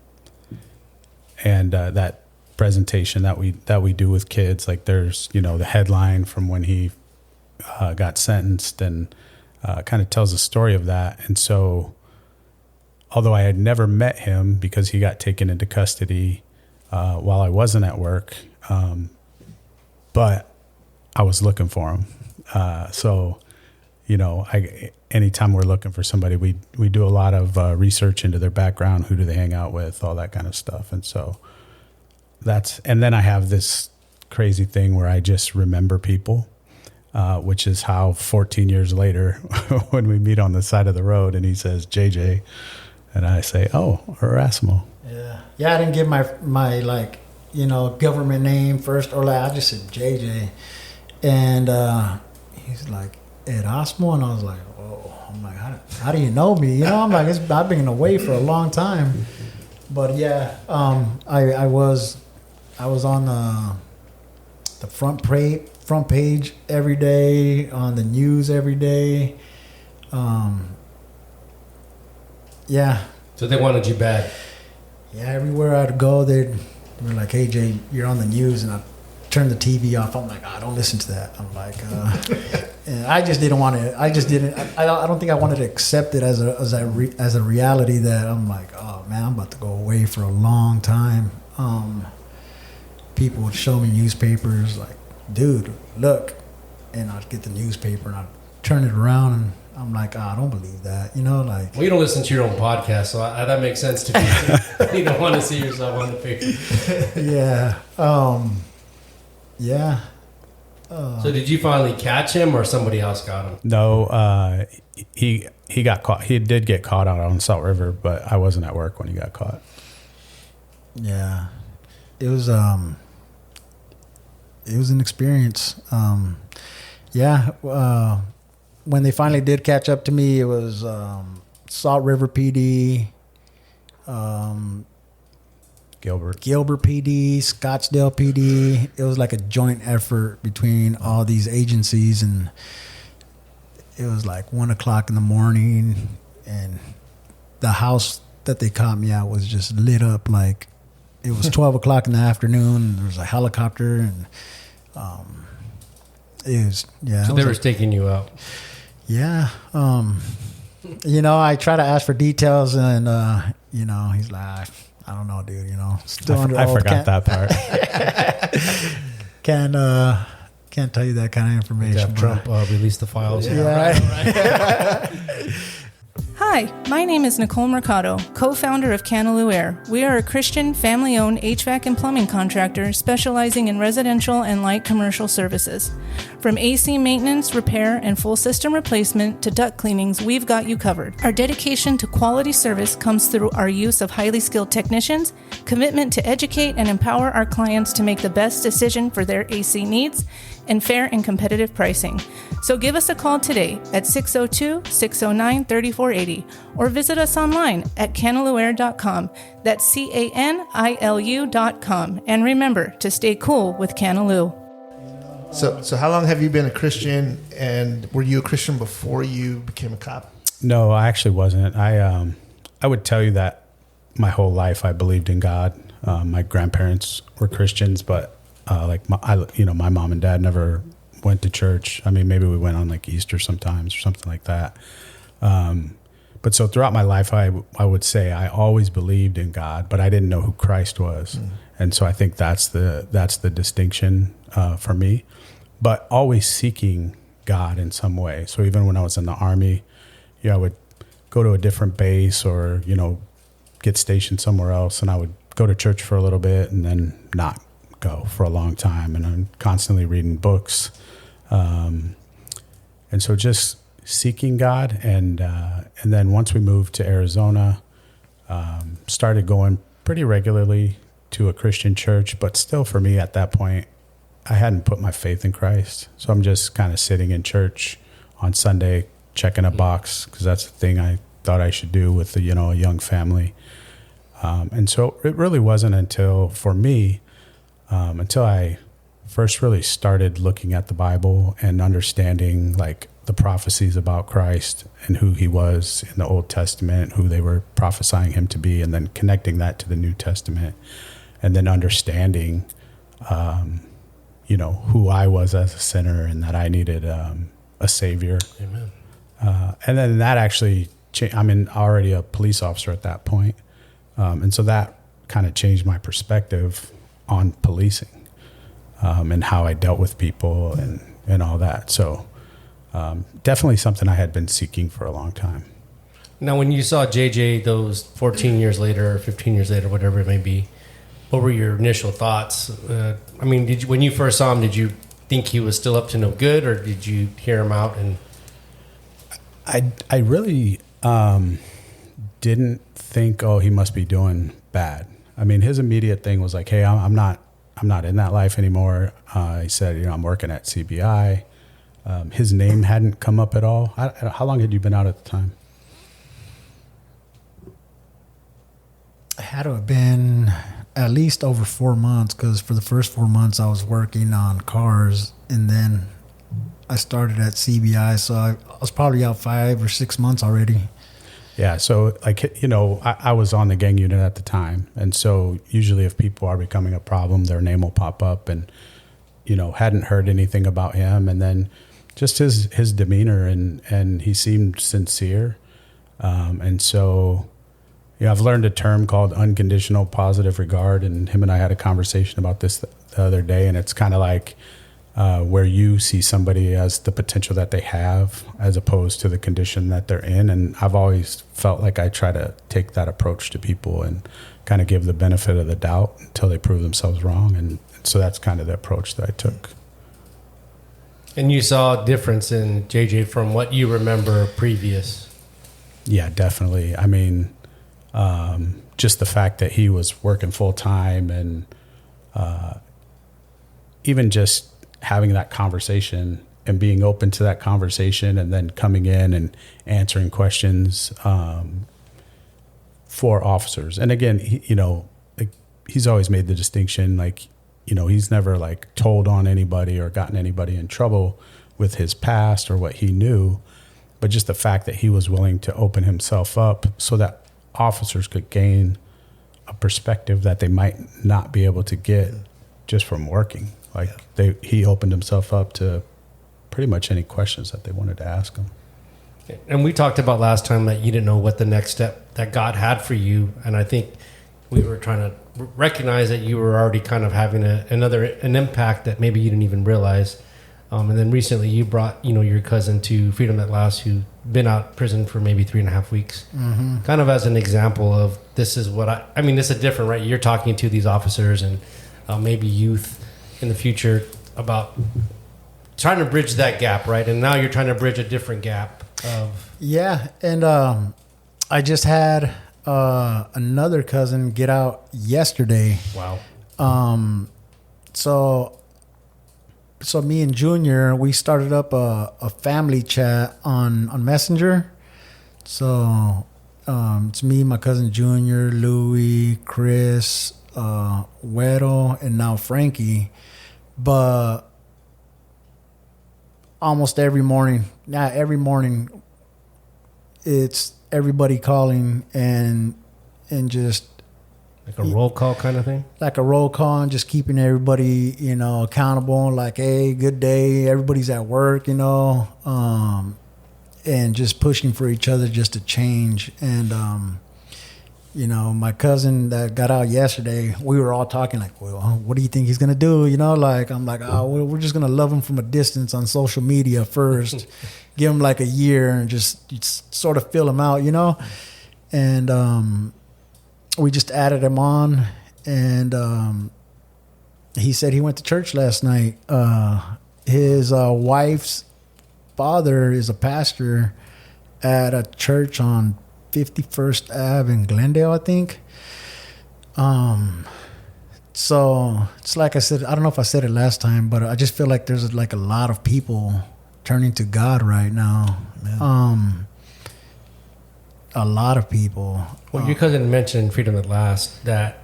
[SPEAKER 5] that presentation that we do with kids, like there's, the headline from when he got sentenced and kind of tells the story of that. And so although I had never met him because he got taken into custody while I wasn't at work, but I was looking for him. So, anytime we're looking for somebody, we do a lot of research into their background, who do they hang out with, all that kind of stuff. And so and then I have this crazy thing where I just remember people, which is how 14 years later, when we meet on the side of the road and he says, JJ, and I say, oh, Erasmo.
[SPEAKER 4] Yeah, I didn't give my like, government name first, or like I just said JJ. And he's like, Erasmo? And I was like, oh, I'm like, how do you know me? I'm like, I've been away for a long time. But yeah, I was on the front page every day, on the news every day. Yeah.
[SPEAKER 3] So they wanted you bad.
[SPEAKER 4] Yeah, everywhere I'd go, they'd We're like, hey Jay, you're on the news, and I turned the TV off. I'm like, don't listen to that. I'm like, and I just didn't want to. I just didn't. I don't think I wanted to accept it as a reality that I'm like, oh man, I'm about to go away for a long time. People would show me newspapers, like, dude, look, and I'd get the newspaper and I'd turn it around and I'm like, I don't believe that, like.
[SPEAKER 3] Well, you don't listen to your own podcast, so that makes sense to me. You don't want to see yourself on the paper.
[SPEAKER 4] Yeah. Yeah.
[SPEAKER 3] So did you finally catch him, or somebody else got him?
[SPEAKER 5] No, he got caught. He did get caught out on Salt River, but I wasn't at work when he got caught.
[SPEAKER 4] Yeah, it was an experience. When they finally did catch up to me, it was Salt River PD, Gilbert PD, Scottsdale PD. It was like a joint effort between all these agencies, and it was like 1:00 in the morning, and the house that they caught me at was just lit up like it was 12:00 in the afternoon. There was a helicopter, and it was, yeah.
[SPEAKER 3] So they were staking you out.
[SPEAKER 4] Yeah. I try to ask for details, and he's like, I don't know, dude. Still under
[SPEAKER 5] I
[SPEAKER 4] oath.
[SPEAKER 5] forgot that part.
[SPEAKER 4] Can't tell you that kind of information.
[SPEAKER 3] Trump released the files.
[SPEAKER 4] Yeah.
[SPEAKER 3] Right.
[SPEAKER 6] Hi, my name is Nicole Mercado, co-founder of Canaloo Air. We are a Christian, family-owned HVAC and plumbing contractor specializing in residential and light commercial services. From AC maintenance, repair, and full system replacement to duct cleanings, we've got you covered. Our dedication to quality service comes through our use of highly skilled technicians, commitment to educate and empower our clients to make the best decision for their AC needs, and fair and competitive pricing. So give us a call today at 602-609-3480 or visit us online at canalooair.com. That's CANILU.com. And remember to stay cool with Canaloo.
[SPEAKER 2] So how long have you been a Christian, and were you a Christian before you became a cop?
[SPEAKER 5] No, I actually wasn't. I would tell you that my whole life I believed in God. My grandparents were Christians, but my mom and dad never went to church. I mean, maybe we went on like Easter sometimes or something like that. But so throughout my life, I would say I always believed in God, but I didn't know who Christ was. And so I think that's the distinction for me, but always seeking God in some way. So even when I was in the Army, I would go to a different base or, get stationed somewhere else, and I would go to church for a little bit and then not go for a long time. And I'm constantly reading books. And so just seeking God. And then once we moved to Arizona, started going pretty regularly to a Christian church, but still for me at that point, I hadn't put my faith in Christ. So I'm just kind of sitting in church on Sunday, checking a box, because that's the thing I thought I should do with a young family. And so it really wasn't until I first really started looking at the Bible and understanding like the prophecies about Christ and who he was in the Old Testament, who they were prophesying him to be, and then connecting that to the New Testament, and then understanding, who I was as a sinner and that I needed a savior.
[SPEAKER 3] Amen.
[SPEAKER 5] And then that actually changed. I'm already a police officer at that point. And so that kind of changed my perspective on policing and how I dealt with people and all that. So definitely something I had been seeking for a long time.
[SPEAKER 3] Now, when you saw JJ those 14 years later or 15 years later, whatever it may be, what were your initial thoughts? When you first saw him, did you think he was still up to no good, or did you hear him out? And
[SPEAKER 5] I really didn't think, he must be doing bad. I mean, his immediate thing was like, hey, I'm not in that life anymore. He said, I'm working at CBI. His name hadn't come up at all. How long had you been out at the time?
[SPEAKER 4] I had to have been at least over 4 months, because for the first 4 months I was working on cars, and then I started at CBI, so I was probably out 5 or 6 months already.
[SPEAKER 5] Yeah. So like, I was on the gang unit at the time. And so usually if people are becoming a problem, their name will pop up, and, hadn't heard anything about him. And then just his demeanor and he seemed sincere. And so, I've learned a term called unconditional positive regard, and him and I had a conversation about this the other day. And it's kind of like, where you see somebody as the potential that they have as opposed to the condition that they're in. And I've always felt like I try to take that approach to people and kind of give the benefit of the doubt until they prove themselves wrong. And so that's kind of the approach that I took.
[SPEAKER 3] And you saw a difference in JJ from what you remember previous.
[SPEAKER 5] Yeah, definitely. I mean, just the fact that he was working full time, and even just having that conversation and being open to that conversation, and then coming in and answering questions for officers. And again, he's always made the distinction, like, he's never like told on anybody or gotten anybody in trouble with his past or what he knew, but just the fact that he was willing to open himself up so that officers could gain a perspective that they might not be able to get just from working. Like he opened himself up to pretty much any questions that they wanted to ask him.
[SPEAKER 3] And we talked about last time that you didn't know what the next step that God had for you. And I think we were trying to recognize that you were already kind of having an impact that maybe you didn't even realize. And then recently you brought, your cousin to Freedom at Last, who'd been out prison for maybe 3.5 weeks, kind of as an example of this is what this is different, right? You're talking to these officers and maybe youth in the future about trying to bridge that gap, right? And now you're trying to bridge a different gap of... Yeah,
[SPEAKER 4] and I just had another cousin get out yesterday.
[SPEAKER 3] Wow.
[SPEAKER 4] So me and Junior, we started up a family chat on Messenger. So it's me, my cousin Junior, Louie, Chris, Weddle, and now Frankie. But almost every morning, it's everybody calling and just
[SPEAKER 3] like a roll call kind of thing.
[SPEAKER 4] Like a roll call, and just keeping everybody, accountable. Like, hey, good day. Everybody's at work, and just pushing for each other just to change. And my cousin that got out yesterday, we were all talking like, well, what do you think he's going to do? I'm like, oh, we're just going to love him from a distance on social media first, give him like a year and just sort of feel him out, And we just added him on, and he said he went to church last night. His wife's father is a pastor at a church on 51st Ave in Glendale, I think. So it's like I said, I don't know if I said it last time, but I just feel like there's like a lot of people turning to God right now. Yeah. A lot of people.
[SPEAKER 3] Well, your cousin mentioned Freedom at Last, that,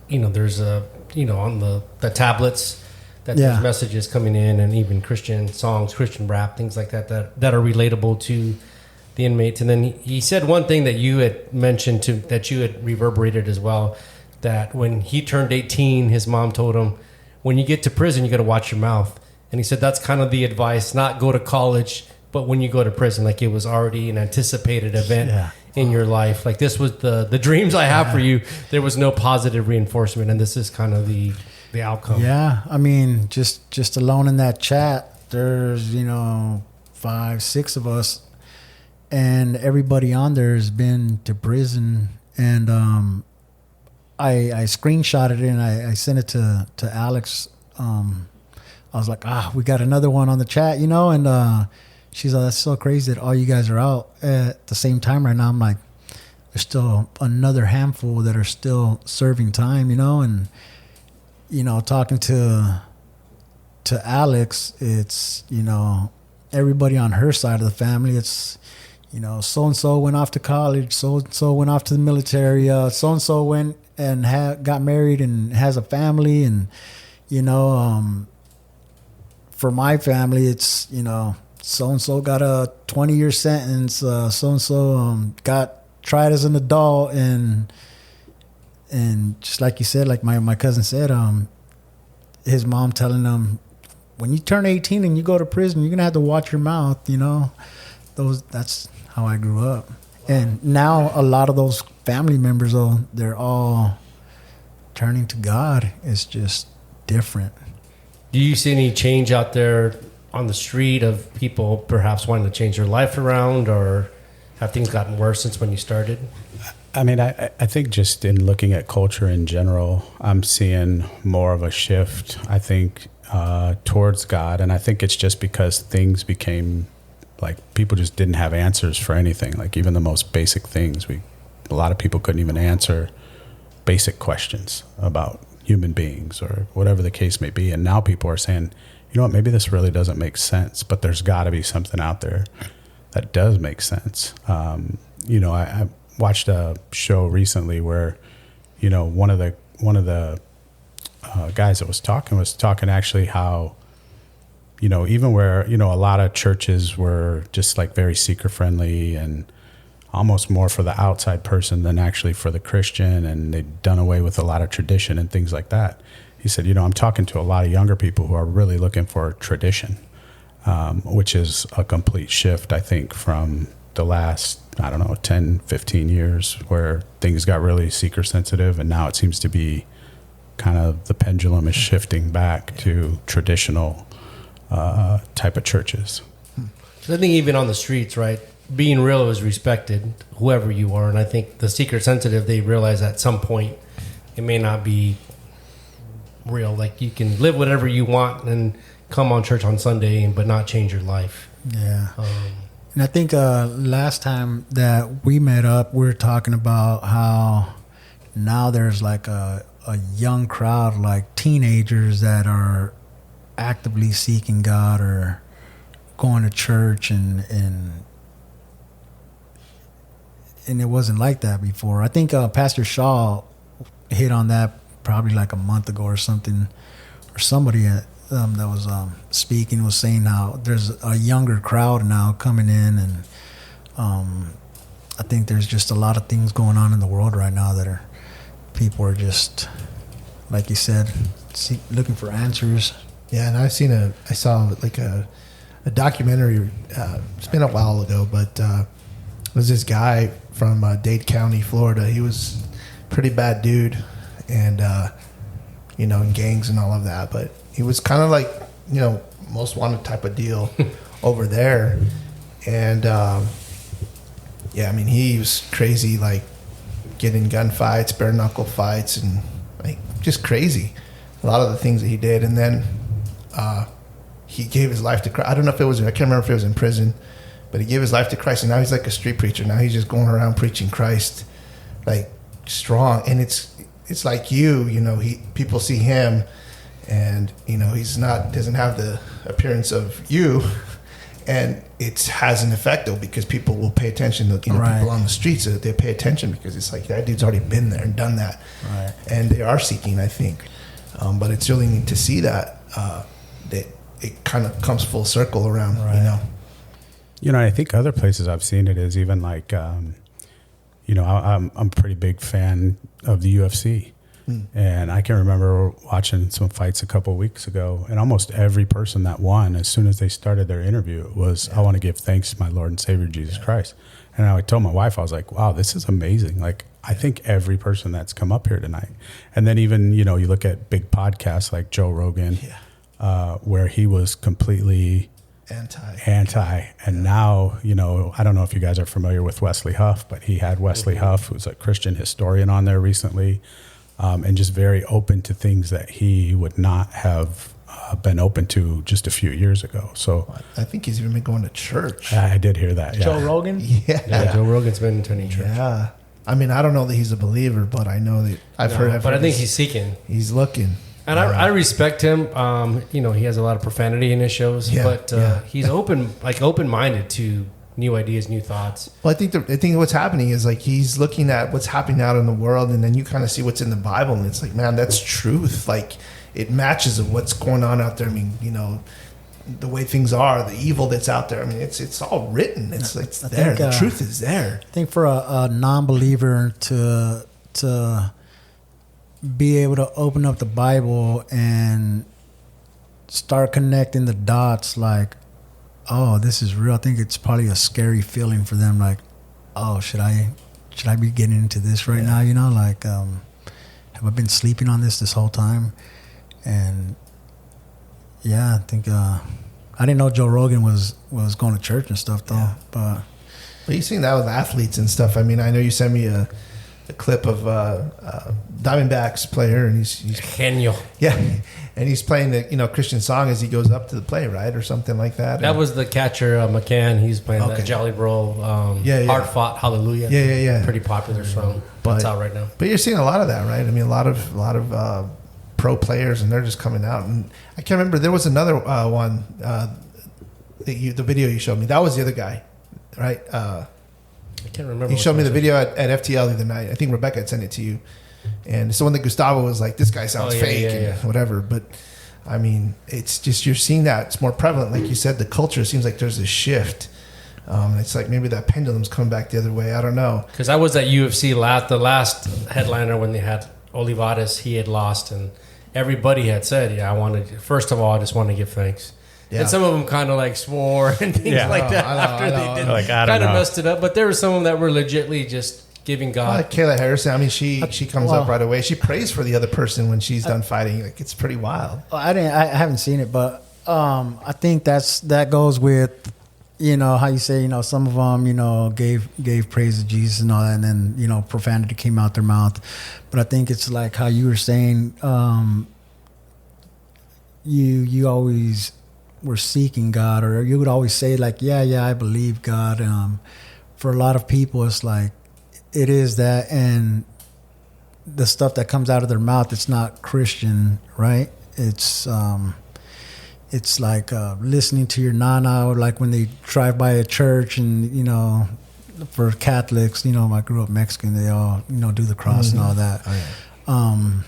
[SPEAKER 3] there's on the tablets that there's messages coming in, and even Christian songs, Christian rap, things like that are relatable to the inmates. And then he said one thing that you had mentioned that you had reverberated as well, that when he turned 18, his mom told him, when you get to prison, you got to watch your mouth. And he said that's kind of the advice, not go to college, but when you go to prison, like it was already an anticipated event in your life. Like this was the dreams I have for you. There was no positive reinforcement, and this is kind of the outcome.
[SPEAKER 4] Yeah, I mean, just alone in that chat, there's 5, 6 of us, and everybody on there has been to prison. And I screenshotted it and I sent it to Alex. I was like, we got another one on the chat, and she's like, that's so crazy that all you guys are out at the same time right now. I'm like, there's still another handful that are still serving time, and talking to Alex, it's everybody on her side of the family. It's so and so went off to college, so and so went off to the military, so and so went and got married and has a family, and for my family, it's so-and-so got a 20-year sentence. So-and-so got tried as an adult. And just like you said, like my cousin said, his mom telling him, when you turn 18 and you go to prison, you're going to have to watch your mouth, you know. That's how I grew up. And now a lot of those family members, though, they're all turning to God. It's just different.
[SPEAKER 3] Do you see any change out there on the street of people perhaps wanting to change their life around, or have things gotten worse since when you started?
[SPEAKER 5] I mean, I think just in looking at culture in general, I'm seeing more of a shift, I think, towards God. And I think it's just because things became like people just didn't have answers for anything. Like even the most basic things, a lot of people couldn't even answer basic questions about human beings or whatever the case may be. And now people are saying, you know what, maybe this really doesn't make sense, but there's got to be something out there that does make sense. You know, I watched a show recently where, you know, one of the guys that was talking actually how, you know, even where, you know, a lot of churches were just like very seeker friendly and almost more for the outside person than actually for the Christian. And they'd done away with a lot of tradition and things like that. He said, you know, I'm talking to a lot of younger people who are really looking for tradition, which is a complete shift, I think, from the last, 10, 15 years where things got really seeker sensitive. And now it seems to be kind of the pendulum is shifting back to traditional type of churches.
[SPEAKER 3] So I think even on the streets, right, being real is respected, whoever you are. And I think the seeker sensitive, they realize at some point it may not be real. Like you can live whatever you want and come on church on Sunday, but not change your life.
[SPEAKER 4] Yeah. And I think last time that we met up, we were talking about how now there's like a young crowd, like teenagers that are actively seeking God or going to church, and it wasn't like that before. I think Pastor Shaw hit on that probably like a month ago or something, or somebody that was speaking was saying how there's a younger crowd now coming in, and I think there's just a lot of things going on in the world right now that people are just, like you said, looking for answers.
[SPEAKER 2] Yeah, and I saw like a documentary. It's been a while ago, but it was this guy from Dade County, Florida. He was a pretty bad dude, and you know, in gangs and all of that. But he was kind of like, you know, most wanted type of deal over there. And yeah, I mean, he was crazy, like getting gunfights, bare knuckle fights, and like just crazy. A lot of the things that he did, and then he gave his life to Christ. I don't know if I can't remember if it was in prison, but he gave his life to Christ, and now he's like a street preacher. Now he's just going around preaching Christ, like strong. And it's like you know, people see him, and you know, doesn't have the appearance of you, and it has an effect though, because people will pay attention to, you know, right. People on the streets, they pay attention because it's like that dude's already been there and done that,
[SPEAKER 4] right.
[SPEAKER 2] And they are seeking, I think, but it's really neat to see that that it kind of comes full circle around, right.
[SPEAKER 5] You know, I think other places I've seen it is even like, you know, I'm a pretty big fan of the UFC. And I can remember watching some fights a couple of weeks ago, and almost every person that won, as soon as they started their interview, it was, I want to give thanks to my Lord and Savior, Jesus Christ. And I told my wife, I was like, wow, this is amazing. Like, I think every person that's come up here tonight. And then even, you know, you look at big podcasts like Joe Rogan, where he was completely anti. And now, you know, I don't know if you guys are familiar with Wesley Huff, but he had Wesley Huff, who's a Christian historian, on there recently. And just very open to things that he would not have been open to just a few years ago. So
[SPEAKER 2] I think he's even been going to church.
[SPEAKER 5] I did hear that. Yeah.
[SPEAKER 4] Joe Rogan?
[SPEAKER 2] Yeah.
[SPEAKER 3] Joe Rogan's been attending church.
[SPEAKER 2] Yeah. I mean, I don't know that he's a believer, but I know that I've heard.
[SPEAKER 3] But I think he's seeking.
[SPEAKER 2] He's looking.
[SPEAKER 3] And I respect him. You know, he has a lot of profanity in his shows, but he's open-minded to new ideas, new thoughts.
[SPEAKER 2] Well, I think what's happening is like he's looking at what's happening out in the world, and then you kind of see what's in the Bible, and it's like, man, that's truth. Like it matches of what's going on out there. I mean, you know, the way things are, the evil that's out there. I mean, it's all written. It's there. The truth is there.
[SPEAKER 4] I think for a non-believer to be able to open up the Bible and start connecting the dots, like, oh, this is real. I think it's probably a scary feeling for them. Like, oh, should I be getting into this right now? You know, like, have I been sleeping on this whole time? And yeah, I think I didn't know Joe Rogan was going to church and stuff though. Yeah. But
[SPEAKER 2] you've seen that with athletes and stuff. I mean, I know you sent me a clip of Diamondbacks player, and he's
[SPEAKER 3] Genio.
[SPEAKER 2] Yeah, and he's playing the Christian song as he goes up to the play, right, or something like that.
[SPEAKER 3] That was the catcher McCann. He's playing that Jolly Bro, Hard Fought Hallelujah.
[SPEAKER 2] Yeah.
[SPEAKER 3] Pretty popular song. That's out right now.
[SPEAKER 2] But you're seeing a lot of that, right? I mean, a lot of pro players, and they're just coming out. And I can't remember. There was another one. The video you showed me. That was the other guy, right?
[SPEAKER 3] I can't remember.
[SPEAKER 2] You showed me the video at FTL the other night. I think Rebecca had sent it to you. And it's the one that Gustavo was like, this guy sounds fake and whatever. But, I mean, it's just you're seeing that. It's more prevalent. Like you said, the culture seems like there's a shift. It's like maybe that pendulum's coming back the other way. I don't know.
[SPEAKER 3] Because I was at UFC the last headliner when they had Olivares. He had lost. And everybody had said, first of all, I just want to give thanks. Yeah. And some of them kind of like swore and things like that after they did. Like, kind of messed it up. But there were some of them that were legitimately just giving God.
[SPEAKER 2] Like Kayla Harrison, I mean, she comes up right away. She prays for the other person when she's done fighting. Like, it's pretty wild.
[SPEAKER 4] I haven't seen it, but I think that goes with, how you say, some of them, gave praise to Jesus and all that, and then, profanity came out their mouth. But I think it's like how you were saying, you always were seeking God, or you would always say like, yeah, I believe God. For a lot of people, it's like, it is that, and the stuff that comes out of their mouth, it's not Christian, right? It's like listening to your nana, or like when they drive by a church, and for Catholics, I grew up Mexican, they all do the cross and all that. Oh, yeah.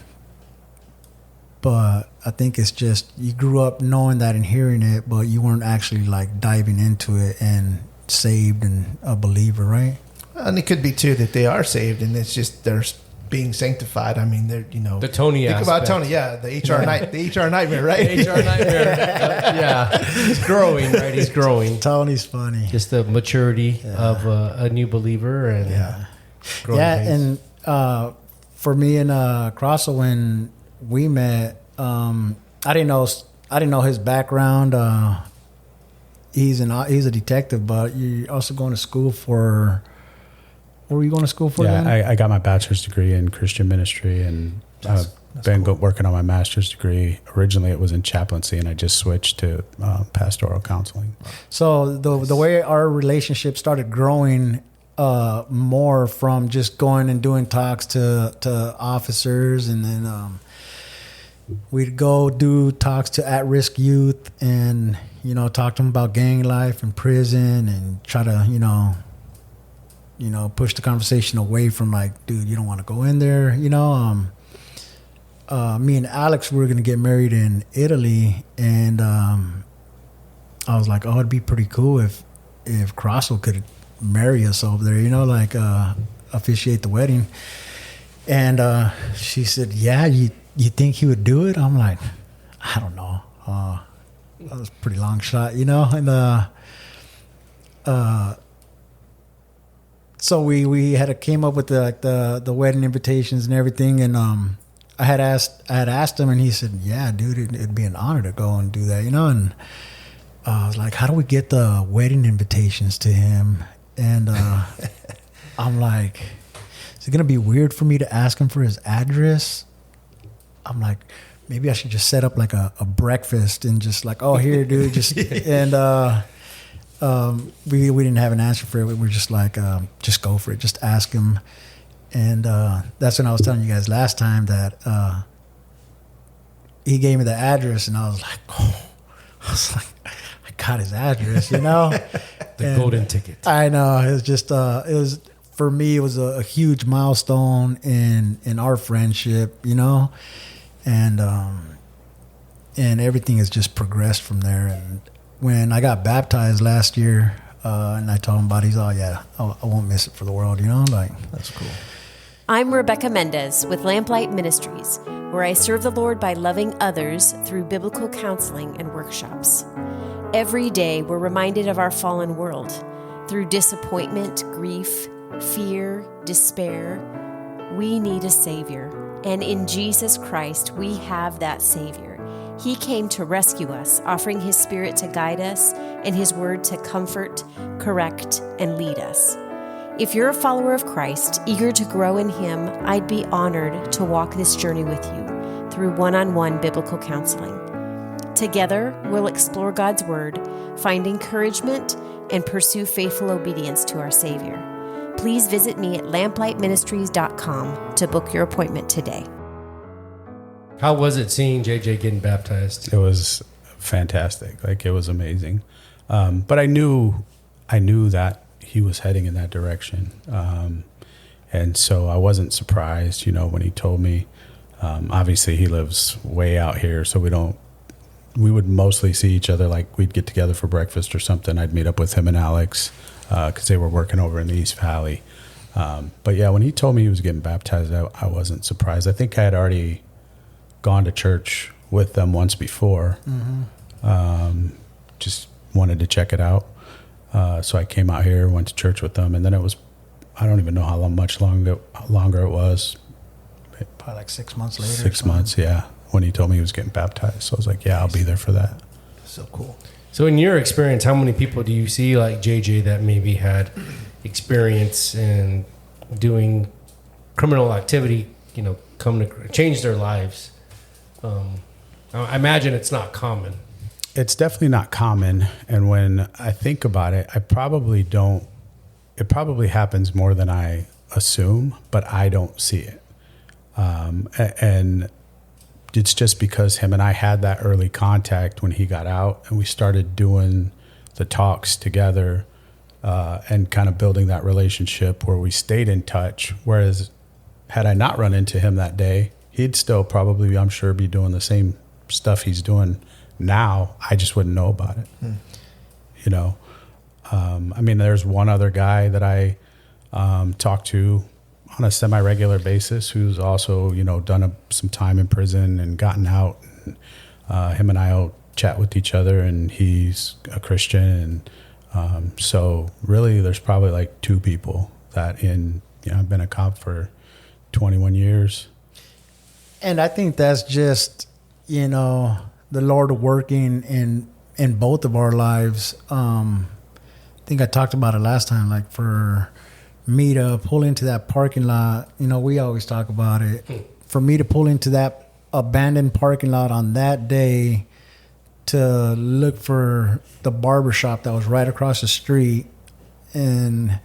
[SPEAKER 4] But I think it's just you grew up knowing that and hearing it, but you weren't actually like diving into it and saved and a believer, right?
[SPEAKER 2] And it could be too that they are saved, and it's just they're being sanctified. I mean, they're
[SPEAKER 3] the Tony.
[SPEAKER 2] Think
[SPEAKER 3] aspect.
[SPEAKER 2] about Tony, the HR night, the HR nightmare, right?
[SPEAKER 3] The HR nightmare. He's growing, right? He's growing.
[SPEAKER 4] Tony's funny.
[SPEAKER 3] Just the maturity of a new believer, and
[SPEAKER 4] and for me and Crosso, when we met, I didn't know his background. He's a detective, but you're also going to school for. What were you going to school for?
[SPEAKER 5] Yeah, I got my bachelor's degree in Christian ministry, and I've been working on my master's degree. Originally, it was in chaplaincy, and I just switched to pastoral counseling.
[SPEAKER 4] So the way our relationship started growing more from just going and doing talks to officers, and then we'd go do talks to at-risk youth, and talk to them about gang life and prison, and try to push the conversation away from like, dude, you don't want to go in there. Me and Alex, we were going to get married in Italy, and I was like, oh, it'd be pretty cool if Crosso could marry us over there, officiate the wedding. And she said, yeah, you think he would do it? I'm like, I don't know. That was a pretty long shot, and so we had came up with the wedding invitations and everything, and I had asked him, and he said, "Yeah, dude, it'd be an honor to go and do that, And I was like, "How do we get the wedding invitations to him?" And I'm like, "Is it gonna be weird for me to ask him for his address?" I'm like, maybe I should just set up like a breakfast and just like, "Oh, here, dude," just and. We didn't have an answer for it. We were just like, just go for it. Just ask him. And that's when I was telling you guys last time that he gave me the address, and I was like, I got his address,
[SPEAKER 3] The golden ticket.
[SPEAKER 4] I know. It was just, for me, it was a huge milestone in our friendship, And and everything has just progressed from there. And when I got baptized last year, and I told him about it, he's all, yeah, I won't miss it for the world, like.
[SPEAKER 2] That's cool.
[SPEAKER 7] I'm Rebecca Mendez with Lamplight Ministries, where I serve the Lord by loving others through biblical counseling and workshops. Every day, we're reminded of our fallen world through disappointment, grief, fear, despair. We need a Savior, and in Jesus Christ, we have that Savior. He came to rescue us, offering His Spirit to guide us and His Word to comfort, correct, and lead us. If you're a follower of Christ, eager to grow in Him, I'd be honored to walk this journey with you through one-on-one biblical counseling. Together, we'll explore God's Word, find encouragement, and pursue faithful obedience to our Savior. Please visit me at lamplightministries.com to book your appointment today.
[SPEAKER 3] How was it seeing JJ getting baptized?
[SPEAKER 5] It was fantastic. Like, it was amazing. But I knew that he was heading in that direction. And so I wasn't surprised, when he told me. Obviously, he lives way out here, so we would mostly see each other, like we'd get together for breakfast or something. I'd meet up with him and Alex because they were working over in the East Valley. But yeah, when he told me he was getting baptized, I wasn't surprised. I think I had already gone to church with them once before. Just wanted to check it out. So I came out here, went to church with them, and then it was, I don't even know how much longer it was.
[SPEAKER 4] Probably like 6 months later.
[SPEAKER 5] 6 months, yeah, when he told me he was getting baptized. So I was like, yeah, I'll be there for that.
[SPEAKER 2] So cool.
[SPEAKER 3] So in your experience, how many people do you see like JJ that maybe had experience in doing criminal activity, come to change their lives? I imagine it's not common.
[SPEAKER 5] It's definitely not common. And when I think about it, it probably happens more than I assume, but I don't see it. And it's just because him and I had that early contact when he got out, and we started doing the talks together, and kind of building that relationship where we stayed in touch. Whereas had I not run into him that day, he'd still probably, I'm sure, be doing the same stuff he's doing now. I just wouldn't know about it. There's one other guy that I talk to on a semi-regular basis who's also, done some time in prison and gotten out. And, him and I will chat with each other, and he's a Christian. And so really there's probably like two people that I've been a cop for 21 years.
[SPEAKER 4] And I think that's just, the Lord working in both of our lives. I think I talked about it last time, like for me to pull into that parking lot, we always talk about it. For me to pull into that abandoned parking lot on that day to look for the barbershop that was right across the street. And,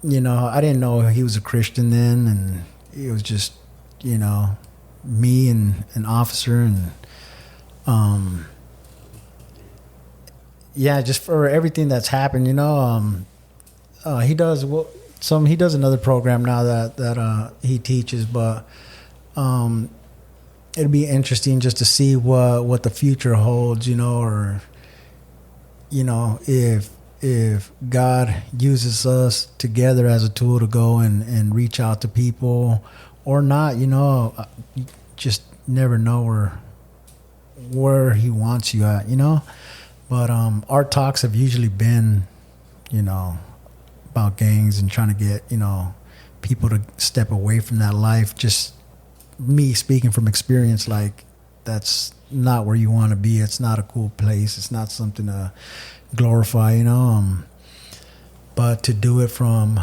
[SPEAKER 4] I didn't know he was a Christian then. And it was just, me and an officer, and just for everything that's happened, he does another program now that he teaches, but it'd be interesting just to see what the future holds, or if God uses us together as a tool to go and reach out to people or not, you just never know where he wants you at, But our talks have usually been, about gangs and trying to get, people to step away from that life. Just me speaking from experience, like that's not where you want to be. It's not a cool place. It's not something to glorify, but to do it from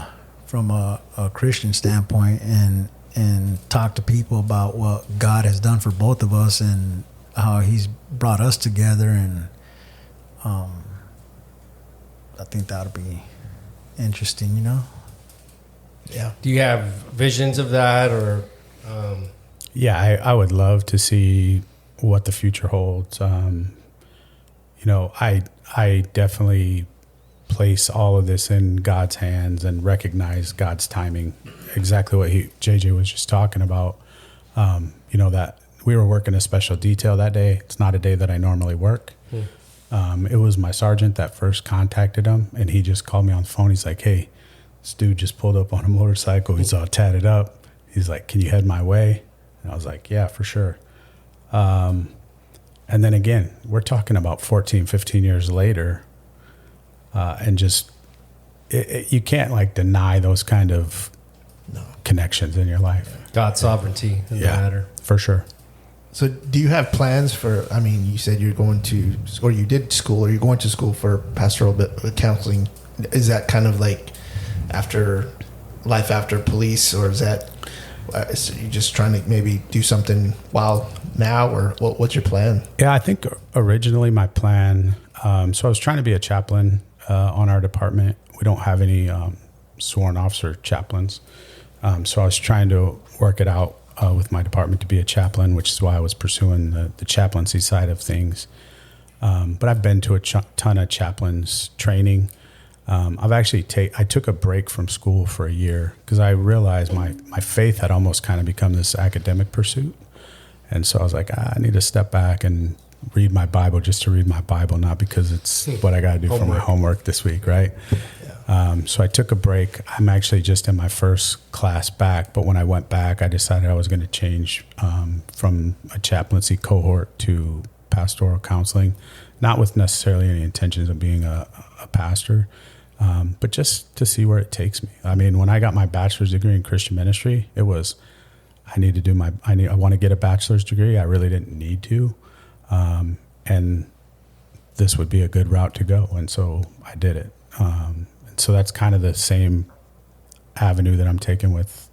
[SPEAKER 4] a Christian standpoint and talk to people about what God has done for both of us and how he's brought us together. And I think that'll be interesting,
[SPEAKER 2] Yeah.
[SPEAKER 3] Do you have visions of that, or?
[SPEAKER 5] Yeah, I would love to see what the future holds. I definitely place all of this in God's hands and recognize God's timing. Exactly what JJ was just talking about. That we were working a special detail that day. It's not a day that I normally work. It was my sergeant that first contacted him, and he just called me on the phone. He's like, hey, this dude just pulled up on a motorcycle. He's all tatted up. He's like, can you head my way? And I was like, yeah, for sure. And then again, we're talking about 14, 15 years later, and just you can't like deny those kind of connections in your life.
[SPEAKER 3] God's sovereignty in the matter.
[SPEAKER 5] For sure.
[SPEAKER 2] So do you have plans for, I mean, you said you're going to, or you did school, or you're going to school for pastoral counseling. Is that kind of like life after police, or is that, so you're just trying to maybe do something while now, or what's your plan?
[SPEAKER 5] Yeah, I think originally my plan, so I was trying to be a chaplain on our department. We don't have any sworn officer chaplains. So I was trying to work it out with my department to be a chaplain, which is why I was pursuing the chaplaincy side of things. But I've been to a ton of chaplains training. I took a break from school for a year because I realized my faith had almost kind of become this academic pursuit. And so I was like, I need to step back and read my Bible just to read my Bible, not because it's what I got to do for my homework this week, right? So I took a break. I'm actually just in my first class back, but when I went back, I decided I was going to change from a chaplaincy cohort to pastoral counseling, not with necessarily any intentions of being a pastor, but just to see where it takes me. I mean, when I got my bachelor's degree in Christian ministry, it was, I want to get a bachelor's degree. I really didn't need to. And this would be a good route to go. And so I did it. So that's kind of the same avenue that I'm taking with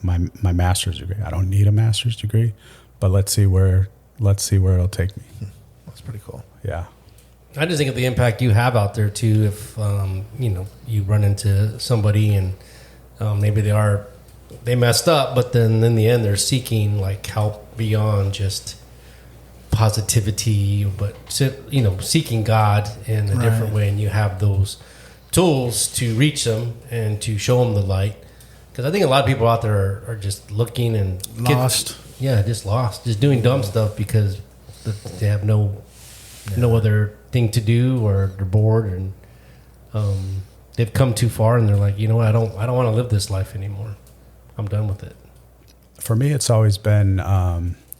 [SPEAKER 5] my master's degree. I don't need a master's degree, but let's see where it'll take me.
[SPEAKER 2] That's pretty cool.
[SPEAKER 5] Yeah.
[SPEAKER 3] I just think of the impact you have out there too. If you run into somebody and maybe they messed up, but then in the end they're seeking like help beyond just positivity, but seeking God in a different way, and you have those tools to reach them and to show them the light. Because I think a lot of people out there are just looking and
[SPEAKER 4] Lost.
[SPEAKER 3] just lost, just doing dumb stuff because they have no other thing to do, or they're bored, and they've come too far, and they're like, you know what, I don't want to live this life anymore. I'm done with it.
[SPEAKER 5] For me, it's always been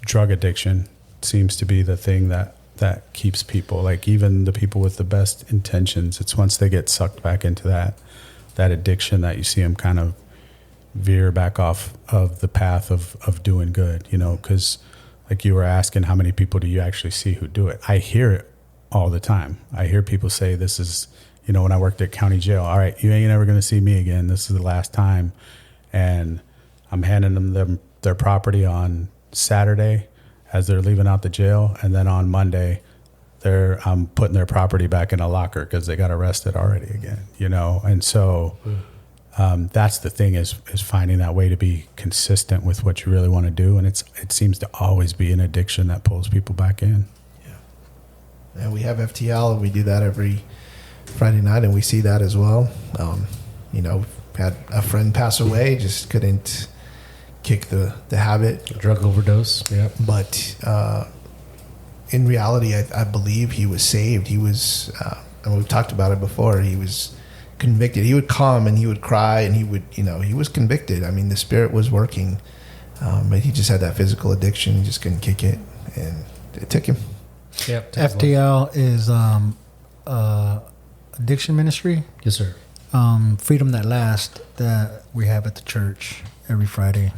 [SPEAKER 5] drug addiction seems to be the thing that keeps people, like even the people with the best intentions. It's once they get sucked back into that addiction that you see them kind of veer back off of the path of doing good, because like you were asking, how many people do you actually see who do it? I hear it all the time. I hear people say, this is, when I worked at county jail, all right, you ain't ever going to see me again. This is the last time. And I'm handing them their property on Saturday as they're leaving out the jail. And then on Monday, I'm putting their property back in a locker because they got arrested already again, And so that's the thing is finding that way to be consistent with what you really want to do. And it seems to always be an addiction that pulls people back in.
[SPEAKER 2] Yeah. And we have FTL, and we do that every Friday night, and we see that as well. Had a friend pass away, just couldn't kick the habit.
[SPEAKER 3] Drug overdose, yeah.
[SPEAKER 2] But in reality, I believe he was saved. He was, and we've talked about it before, he was convicted. He would come and he would cry, and he would, he was convicted. I mean, the Spirit was working, but he just had that physical addiction. He just couldn't kick it, and it took him.
[SPEAKER 3] Yep.
[SPEAKER 4] FTL is addiction ministry.
[SPEAKER 3] Yes, sir.
[SPEAKER 4] Freedom That Lasts that we have at the church every Friday.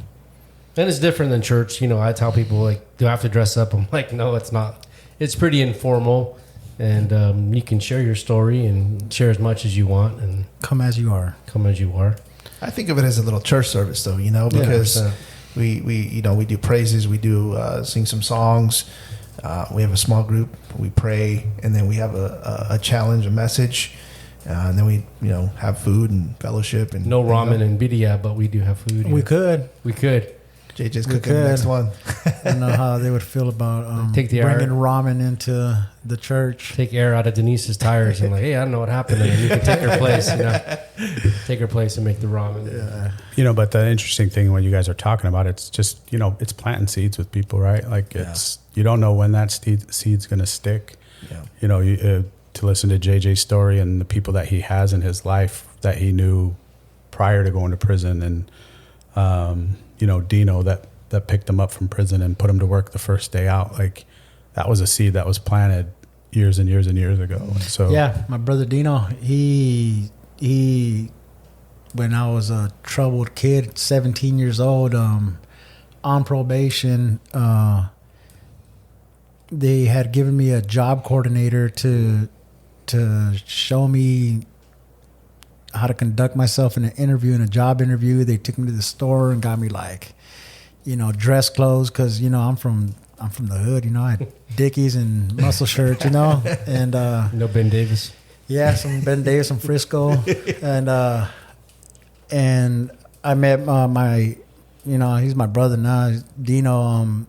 [SPEAKER 3] And it's different than church. I tell people, like, do I have to dress up? I'm like, no, it's not. It's pretty informal, and you can share your story and share as much as you want, and
[SPEAKER 4] come as you are.
[SPEAKER 3] Come as you are.
[SPEAKER 2] I think of it as a little church service, though, because we do praises, we do sing some songs, we have a small group, we pray, and then we have a challenge, a message, and then we have food and fellowship, and
[SPEAKER 3] no ramen and bidia, but we do have food.
[SPEAKER 4] We could.
[SPEAKER 2] JJ's cooking the next one.
[SPEAKER 4] I don't know how they would feel about
[SPEAKER 3] Take the
[SPEAKER 4] bringing
[SPEAKER 3] air.
[SPEAKER 4] ramen into the church.
[SPEAKER 3] Take air out of Denise's tires and like, hey, I don't know what happened. And you can take her place, take her place and make the ramen.
[SPEAKER 4] Yeah.
[SPEAKER 5] But the interesting thing when you guys are talking about it's just, it's planting seeds with people, right? Like you don't know when that seed's going to stick.
[SPEAKER 2] Yeah.
[SPEAKER 5] To listen to JJ's story and the people that he has in his life that he knew prior to going to prison, and Dino that picked him up from prison and put him to work the first day out. Like that was a seed that was planted years and years and years ago. So
[SPEAKER 4] yeah, my brother Dino, he when I was a troubled kid, 17 years old, on probation, they had given me a job coordinator to show me how to conduct myself in a job interview. They took me to the store and got me like, dress clothes, because I'm from the hood. I had Dickies and muscle shirts, and
[SPEAKER 3] No Ben Davis.
[SPEAKER 4] yeah, some Ben Davis from Frisco, and I met my, he's my brother now, Dino.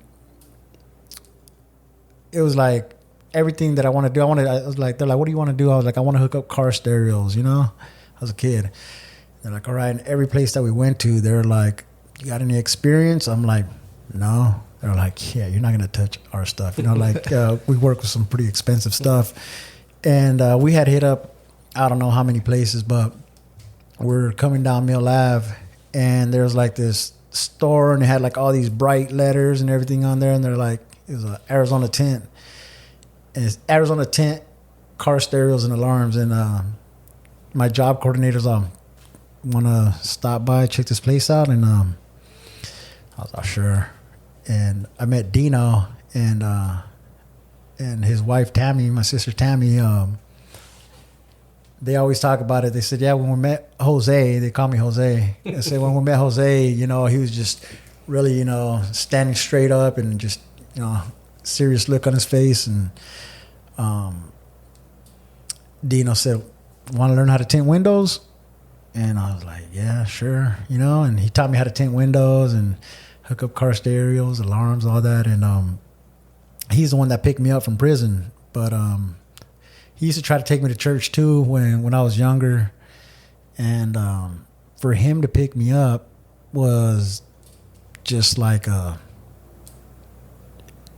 [SPEAKER 4] It was like everything that I want to do. I was like, they're like, what do you want to do? I was like, I want to hook up car stereos, I was a kid. They're like, all right. And every place that we went to, they're like, you got any experience? I'm like, no. They're like, yeah, you're not going to touch our stuff. We work with some pretty expensive stuff. And we had hit up, I don't know how many places, but we're coming down Mill Ave, and there's like this store, and it had like all these bright letters and everything on there. And they're like, it was an Arizona tent. And it's Arizona tent, car stereos and alarms. And my job coordinators want to stop by, check this place out. And I was like, sure. And I met Dino and his wife Tammy, my sister Tammy. They always talk about it. They said, yeah, when we met Jose, they call me Jose. They said when we met Jose, he was just really, standing straight up and just, serious look on his face. And Dino said, want to learn how to tint windows? And I was like, yeah, sure. And he taught me how to tint windows and hook up car stereos, alarms, all that. And he's the one that picked me up from prison. But he used to try to take me to church too when I was younger. And for him to pick me up was just like a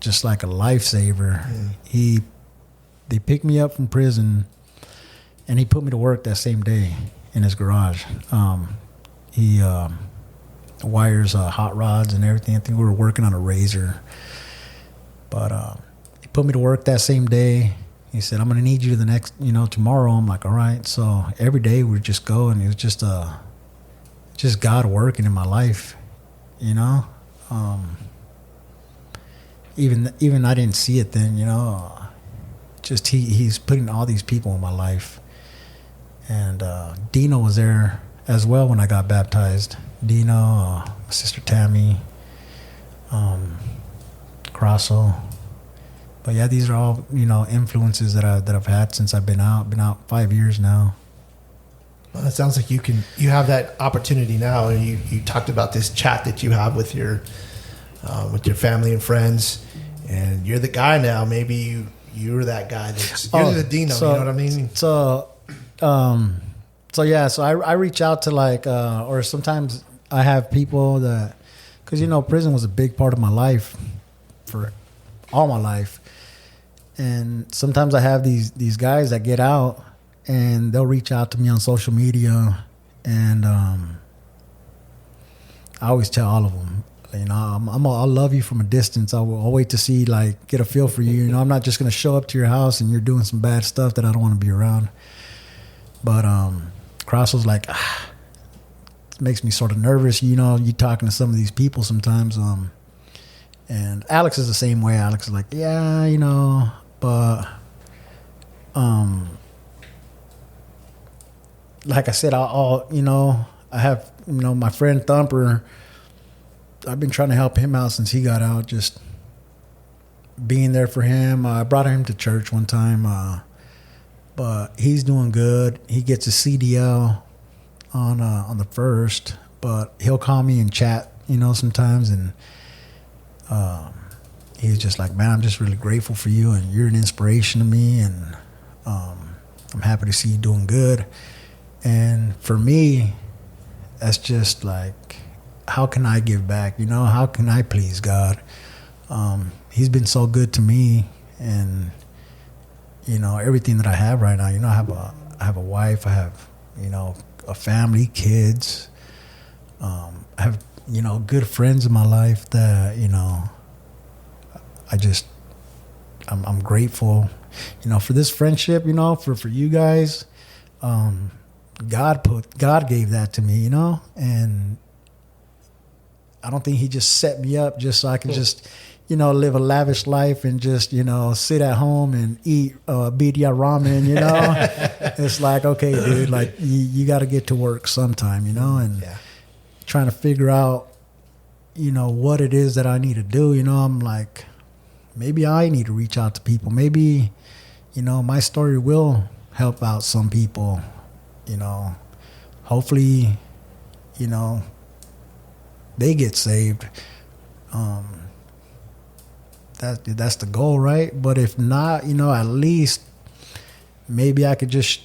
[SPEAKER 4] lifesaver.
[SPEAKER 2] Yeah.
[SPEAKER 4] They picked me up from prison, and he put me to work that same day in his garage. He wires hot rods and everything. I think we were working on a razor. But he put me to work that same day. He said, I'm going to need you the next, tomorrow. I'm like, all right. So every day we would just go, and it was just God working in my life, Even I didn't see it then, just he's putting all these people in my life. And Dino was there as well when I got baptized. Dino, my sister Tammy, Grasso. But yeah, these are all, influences that I've had since I've been out. Been out 5 years now.
[SPEAKER 2] Well, it sounds like you have that opportunity now, and you talked about this chat that you have with your family and friends, and you're the guy now. Maybe you're that guy you're the Dino. You know what I mean?
[SPEAKER 4] So I reach out to or sometimes I have people that, because prison was a big part of my life for all my life. And sometimes I have these guys that get out, and they'll reach out to me on social media, and I always tell all of them, I'll love you from a distance. I'll wait to see, get a feel for you. I'm not just going to show up to your house and you're doing some bad stuff that I don't want to be around. But Cross was like, it makes me sort of nervous. You talking to some of these people sometimes. And Alex is the same way. Alex is like, yeah, but like I said, I have, my friend Thumper. I've been trying to help him out since he got out, just being there for him. I brought him to church one time, but he's doing good. He gets a CDL on the 1st, but he'll call me and chat, sometimes. And he was just like, man, I'm just really grateful for you, and you're an inspiration to me, and I'm happy to see you doing good. And for me, that's just like, how can I give back? How can I please God? He's been so good to me, and everything that I have right now. I have a wife. I have a family, kids. I have good friends in my life that I'm grateful, for this friendship, for you guys. God gave that to me, and I don't think he just set me up just so I can just, live a lavish life and just, sit at home and eat birria ramen, It's like, okay, dude, like you got to get to work sometime, and trying to figure out, what it is that I need to do. I'm like, maybe I need to reach out to people. Maybe, my story will help out some people, hopefully, they get saved. That's the goal, right? But if not, at least maybe I could just,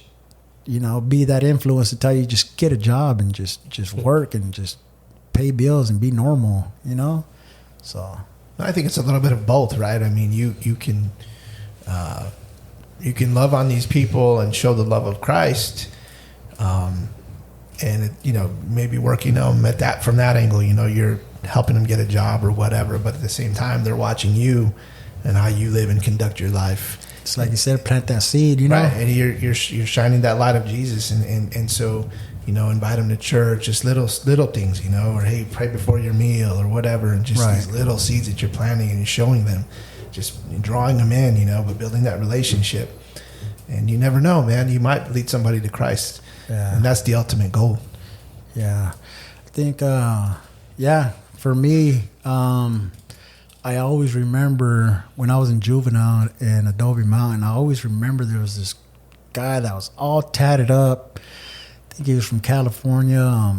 [SPEAKER 4] be that influence to tell you just get a job and just work and just pay bills and be normal, So
[SPEAKER 2] I think it's a little bit of both, right? I mean, you can love on these people and show the love of Christ, and maybe working them from that angle. You're helping them get a job or whatever, but at the same time, they're watching you and how you live and conduct your life.
[SPEAKER 4] It's like you said, plant that seed,
[SPEAKER 2] right? And you're shining that light of Jesus, and so invite them to church, just little things, or hey, pray before your meal or whatever, and just these little seeds that you're planting and you're showing them, just drawing them in, but building that relationship. And you never know, man, you might lead somebody to Christ, and that's the ultimate goal.
[SPEAKER 4] Yeah, I think, for me, I always remember when I was in juvenile in Adobe Mountain, I always remember there was this guy that was all tatted up. I think he was from California.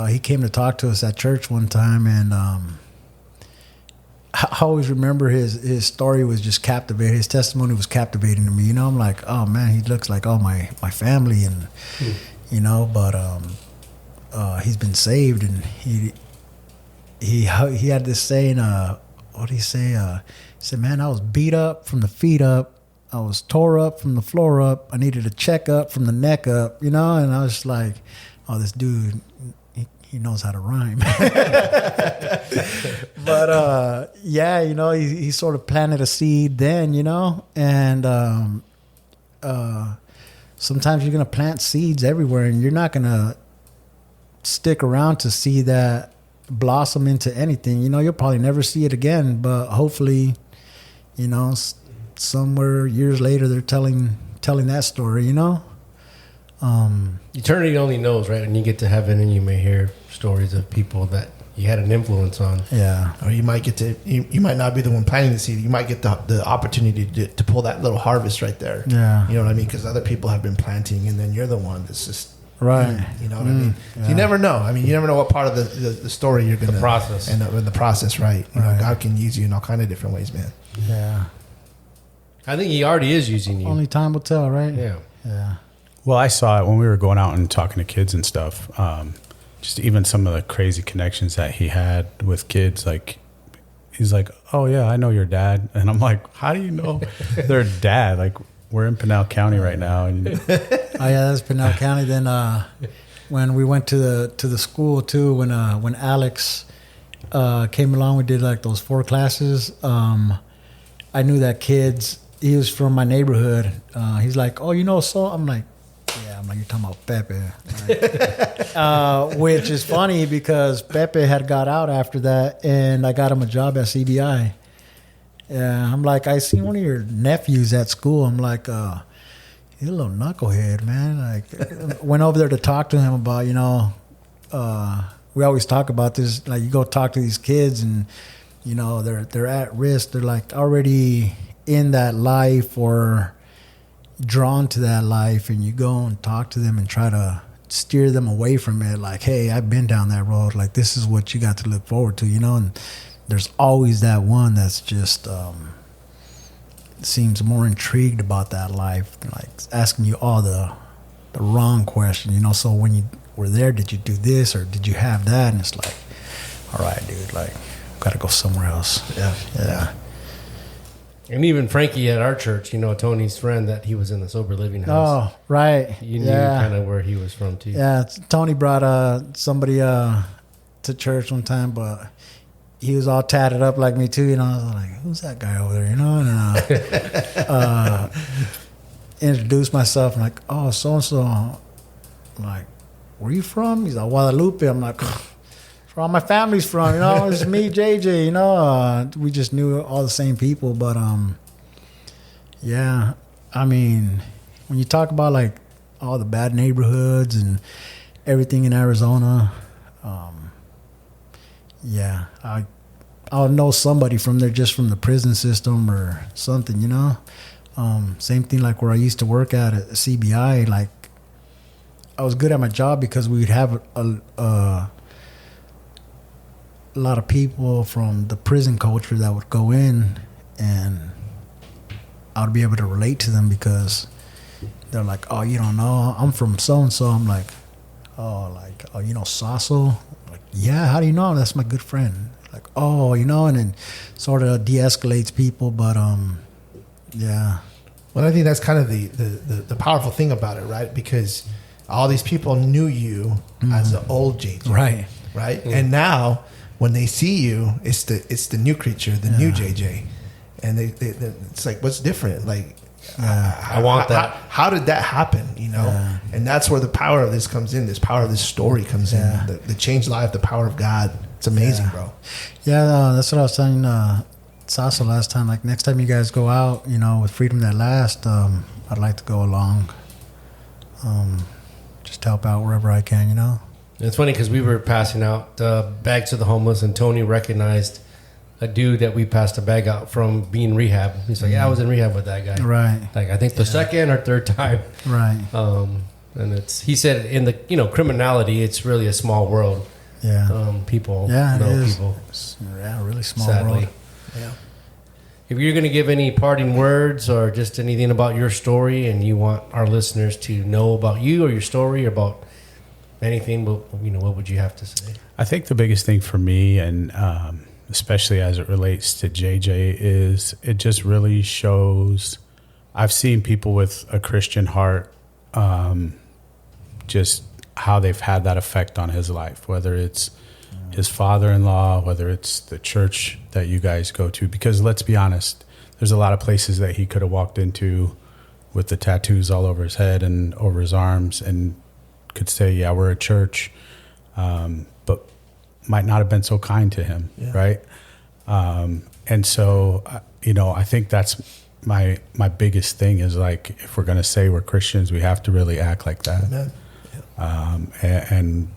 [SPEAKER 4] He came to talk to us at church one time, and I always remember his story was just captivating. His testimony was captivating to me. I'm like, oh man, he looks like all my family, and but he's been saved, and he had this saying, what did he say? He said, man, I was beat up from the feet up. I was tore up from the floor up. I needed a checkup from the neck up, and I was like, oh, this dude, he knows how to rhyme. But, he sort of planted a seed then, and sometimes you're going to plant seeds everywhere, and you're not going to stick around to see that blossom into anything. You'll probably never see it again, but hopefully, somewhere years later they're telling that story.
[SPEAKER 3] Eternity only knows, right? When you get to heaven and you may hear stories of people that you had an influence on.
[SPEAKER 2] Yeah. Or you might get to, you might not be the one planting the seed. You might get the opportunity to pull that little harvest right there.
[SPEAKER 4] Yeah.
[SPEAKER 2] You know what I mean? Because other people have been planting, and then you're the one that's just,
[SPEAKER 4] right.
[SPEAKER 2] You know what I mean? Yeah. You never know. I mean, you never know what part of the story you're going to...
[SPEAKER 3] The process.
[SPEAKER 2] And the process, right. You know, God can use you in all kind of different ways, man.
[SPEAKER 4] Yeah.
[SPEAKER 3] I think he already is using you.
[SPEAKER 4] Only time will tell, right?
[SPEAKER 3] Yeah.
[SPEAKER 4] Yeah.
[SPEAKER 5] Well, I saw it when we were going out and talking to kids and stuff. Just even some of the crazy connections that he had with kids. Like, he's like, oh, yeah, I know your dad. And I'm like, how do you know their dad? Like, we're in Pinal County right now. And
[SPEAKER 4] oh, yeah, that's Pinal County. Then when we went to the school, too, when Alex came along, we did, like, those 4 classes. I knew that he was from my neighborhood. He's like, oh, so? I'm like, yeah. I'm like, you're talking about Pepe. Right? Which is funny because Pepe had got out after that, and I got him a job at CBI. Yeah, I'm like, I seen one of your nephews at school. I'm like, he's a little knucklehead, man. Like, went over there to talk to him about, we always talk about this. Like, you go talk to these kids, and they're at risk. They're like already in that life or drawn to that life, and you go and talk to them and try to steer them away from it. Like, hey, I've been down that road. Like, this is what you got to look forward to, you know? And there's always that one that's just seems more intrigued about that life, like asking you all the wrong question, you know? So when you were there, did you do this or did you have that? And it's like, all right, dude, like, got to go somewhere else. Yeah.
[SPEAKER 3] And even Frankie at our church, you know, Tony's friend, that he was in the sober living house.
[SPEAKER 4] Oh, right.
[SPEAKER 3] You knew kind of where he was from too.
[SPEAKER 4] Yeah, Tony brought somebody to church one time, but he was all tatted up like me too. You know, I was like, "Who's that guy over there?" You know, and introduced myself. I'm like, "Oh, so and so." I'm like, "Where you from?" He's like, "Guadalupe." I'm like, "Where all my family's from?" You know, it's me, JJ. You know, we just knew all the same people, but yeah. I mean, when you talk about like all the bad neighborhoods and everything in Arizona, yeah, I'll know somebody from there just from the prison system or something, you know. Same thing like where I used to work at CBI. Like, I was good at my job because we'd have a lot of people from the prison culture that would go in, and I would be able to relate to them because they're like, "Oh, you don't know, I'm from so-and-so." I'm like, "Oh, you know Saso?" Like, "Yeah, how do you know?" "That's my good friend." Like, "Oh, you know," and then sort of de-escalates people, but yeah.
[SPEAKER 2] Well, I think that's kind of the powerful thing about it, right? Because all these people knew you as the old JJ.
[SPEAKER 4] Right.
[SPEAKER 2] Right? And now when they see you, it's the new creature, the new JJ. And they it's like, what's different? Like,
[SPEAKER 3] I want that.
[SPEAKER 2] How did that happen? You know?
[SPEAKER 4] Yeah.
[SPEAKER 2] And that's where the power of this comes in. This power of this story comes in. The changed life, the power of God. It's amazing, bro.
[SPEAKER 4] Yeah, that's what I was telling Saso last time. Like, next time you guys go out, you know, with Freedom That Lasts, I'd like to go along. Just help out wherever I can, you know?
[SPEAKER 3] It's funny because we were passing out bags to the homeless, and Tony recognized a dude that we passed a bag out from being rehab. He's like, "Yeah, I was in rehab with that guy."
[SPEAKER 4] Right.
[SPEAKER 3] Like, I think the second or third time.
[SPEAKER 4] Right.
[SPEAKER 3] And he said in the, you know, criminality, it's really a small world.
[SPEAKER 4] Yeah.
[SPEAKER 3] People
[SPEAKER 4] know
[SPEAKER 3] people.
[SPEAKER 4] Yeah, really small
[SPEAKER 3] Sadly.
[SPEAKER 4] world.
[SPEAKER 2] Yeah.
[SPEAKER 3] If you're going to give any parting words or just anything about your story, and you want our listeners to know about you or your story or about anything, you know, what would you have to say?
[SPEAKER 5] I think the biggest thing for me, and especially as it relates to JJ, is it just really shows. I've seen people with a Christian heart, just how they've had that effect on his life, whether it's his father-in-law, whether it's the church that you guys go to. Because let's be honest, there's a lot of places that he could have walked into with the tattoos all over his head and over his arms and could say, "Yeah, we're a church," but might not have been so kind to him, right? And so, you know, I think that's my biggest thing is, like, if we're going to say we're Christians, we have to really act like that.
[SPEAKER 2] Amen.
[SPEAKER 5] And,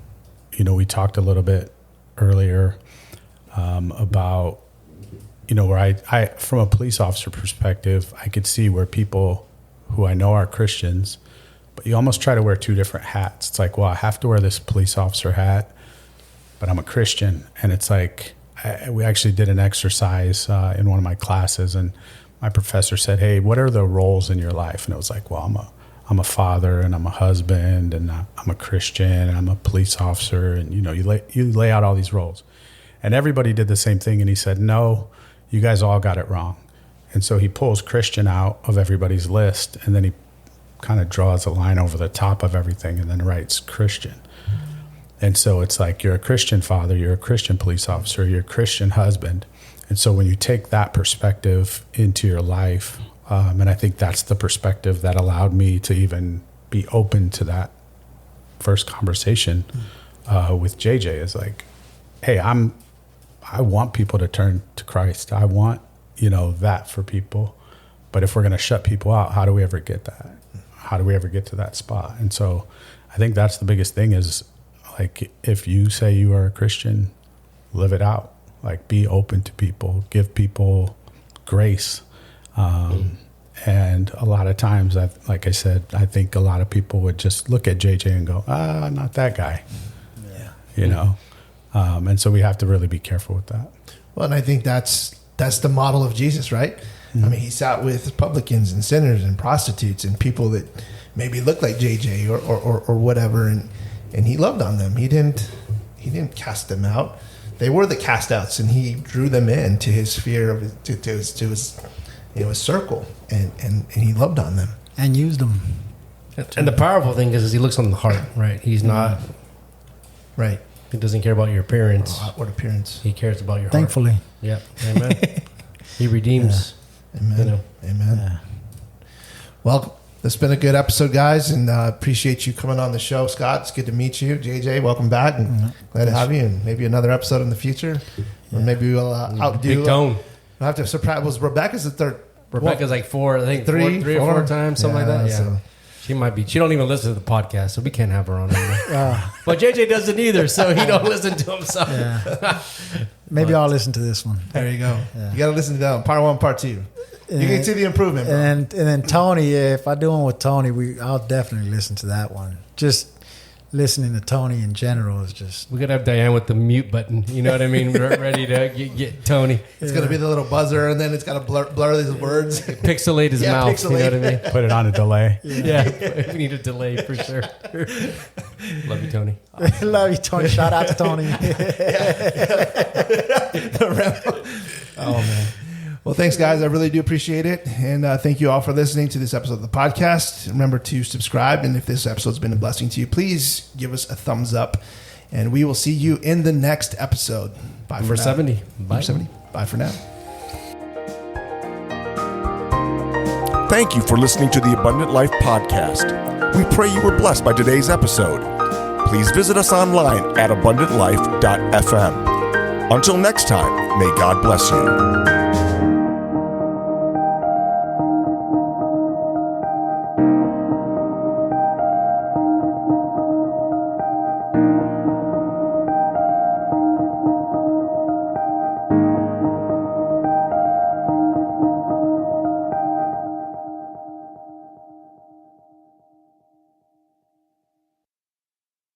[SPEAKER 5] you know, we talked a little bit earlier about, you know, where I from a police officer perspective, I could see where people who I know are Christians, but you almost try to wear two different hats. It's like, well, I have to wear this police officer hat, but I'm a Christian. And it's like, we actually did an exercise in one of my classes, and my professor said, "Hey, what are the roles in your life?" And it was like, well, I'm a father, and I'm a husband, and I'm a Christian, and I'm a police officer. And, you know, you lay out all these roles, and everybody did the same thing. And he said, "No, you guys all got it wrong." And so he pulls Christian out of everybody's list, and then he kind of draws a line over the top of everything and then writes Christian. And so it's like, you're a Christian father, you're a Christian police officer, you're a Christian husband. And so when you take that perspective into your life, and I think that's the perspective that allowed me to even be open to that first conversation with JJ, is like, hey, I want people to turn to Christ. I want, you know, that for people. But if we're going to shut people out, how do we ever get that? How do we ever get to that spot? And so I think that's the biggest thing is, like, if you say you are a Christian, live it out. Like, be open to people, give people grace. And a lot of times, like I said, I think a lot of people would just look at JJ and go, not that guy.
[SPEAKER 4] Yeah.
[SPEAKER 5] You know? And so we have to really be careful with that.
[SPEAKER 2] Well, and I think that's the model of Jesus, right? I mean, he sat with publicans and sinners and prostitutes and people that maybe looked like JJ or whatever, and he loved on them. He didn't cast them out. They were the cast outs, and he drew them in to his sphere of to his his circle, and he loved on them
[SPEAKER 4] And used them.
[SPEAKER 3] And the powerful thing is he looks on the heart, right? He's not.
[SPEAKER 2] right.
[SPEAKER 3] He doesn't care about your appearance.
[SPEAKER 2] Outward appearance.
[SPEAKER 3] He cares about your
[SPEAKER 4] Thankfully.
[SPEAKER 3] heart. Yeah. Amen. He redeems.
[SPEAKER 2] Amen.
[SPEAKER 3] You know.
[SPEAKER 2] Amen.
[SPEAKER 4] Yeah.
[SPEAKER 2] Well, it's been a good episode, guys, and appreciate you coming on the show, Scott. It's good to meet you. JJ, welcome back, and glad to have you, and maybe another episode in the future. Or maybe we'll outdo.
[SPEAKER 3] Big Tone.
[SPEAKER 2] We'll have to surprise. Was Rebecca's the third?
[SPEAKER 3] Rebecca's like four, I think
[SPEAKER 2] Three,
[SPEAKER 3] three or four times, something like that. Yeah.
[SPEAKER 2] so-
[SPEAKER 3] She might be. She don't even listen to the podcast, so we can't have her on anymore. But JJ doesn't either, so he don't listen to himself.
[SPEAKER 4] Yeah. Maybe I'll listen to this one.
[SPEAKER 2] There you go.
[SPEAKER 4] Yeah.
[SPEAKER 2] You got to listen to that one, part 1, part 2. You can see the improvement, bro.
[SPEAKER 4] And then Tony, if I do one with Tony, I'll definitely listen to that one. Just listening to Tony in general is just.
[SPEAKER 3] We could have Diane with the mute button. You know what I mean? We're ready to get Tony.
[SPEAKER 2] It's going to be the little buzzer, and then it's got to blur these words.
[SPEAKER 3] Pixelate his mouth.
[SPEAKER 2] Pixelate.
[SPEAKER 3] You know what I mean?
[SPEAKER 5] Put it on a delay.
[SPEAKER 3] Yeah. We need a delay for sure. Love you, Tony.
[SPEAKER 4] Love you, Tony. Shout out to Tony.
[SPEAKER 2] Oh, man. Well, thanks, guys. I really do appreciate it. And thank you all for listening to this episode of the podcast. Remember to subscribe. And if this episode's been a blessing to you, please give us a thumbs up. And we will see you in the next episode. Bye
[SPEAKER 3] Number
[SPEAKER 2] for now.
[SPEAKER 3] 70. Bye.
[SPEAKER 2] Number 70. Bye for now.
[SPEAKER 1] Thank you for listening to the Abundant Life Podcast. We pray you were blessed by today's episode. Please visit us online at abundantlife.fm. Until next time, may God bless you.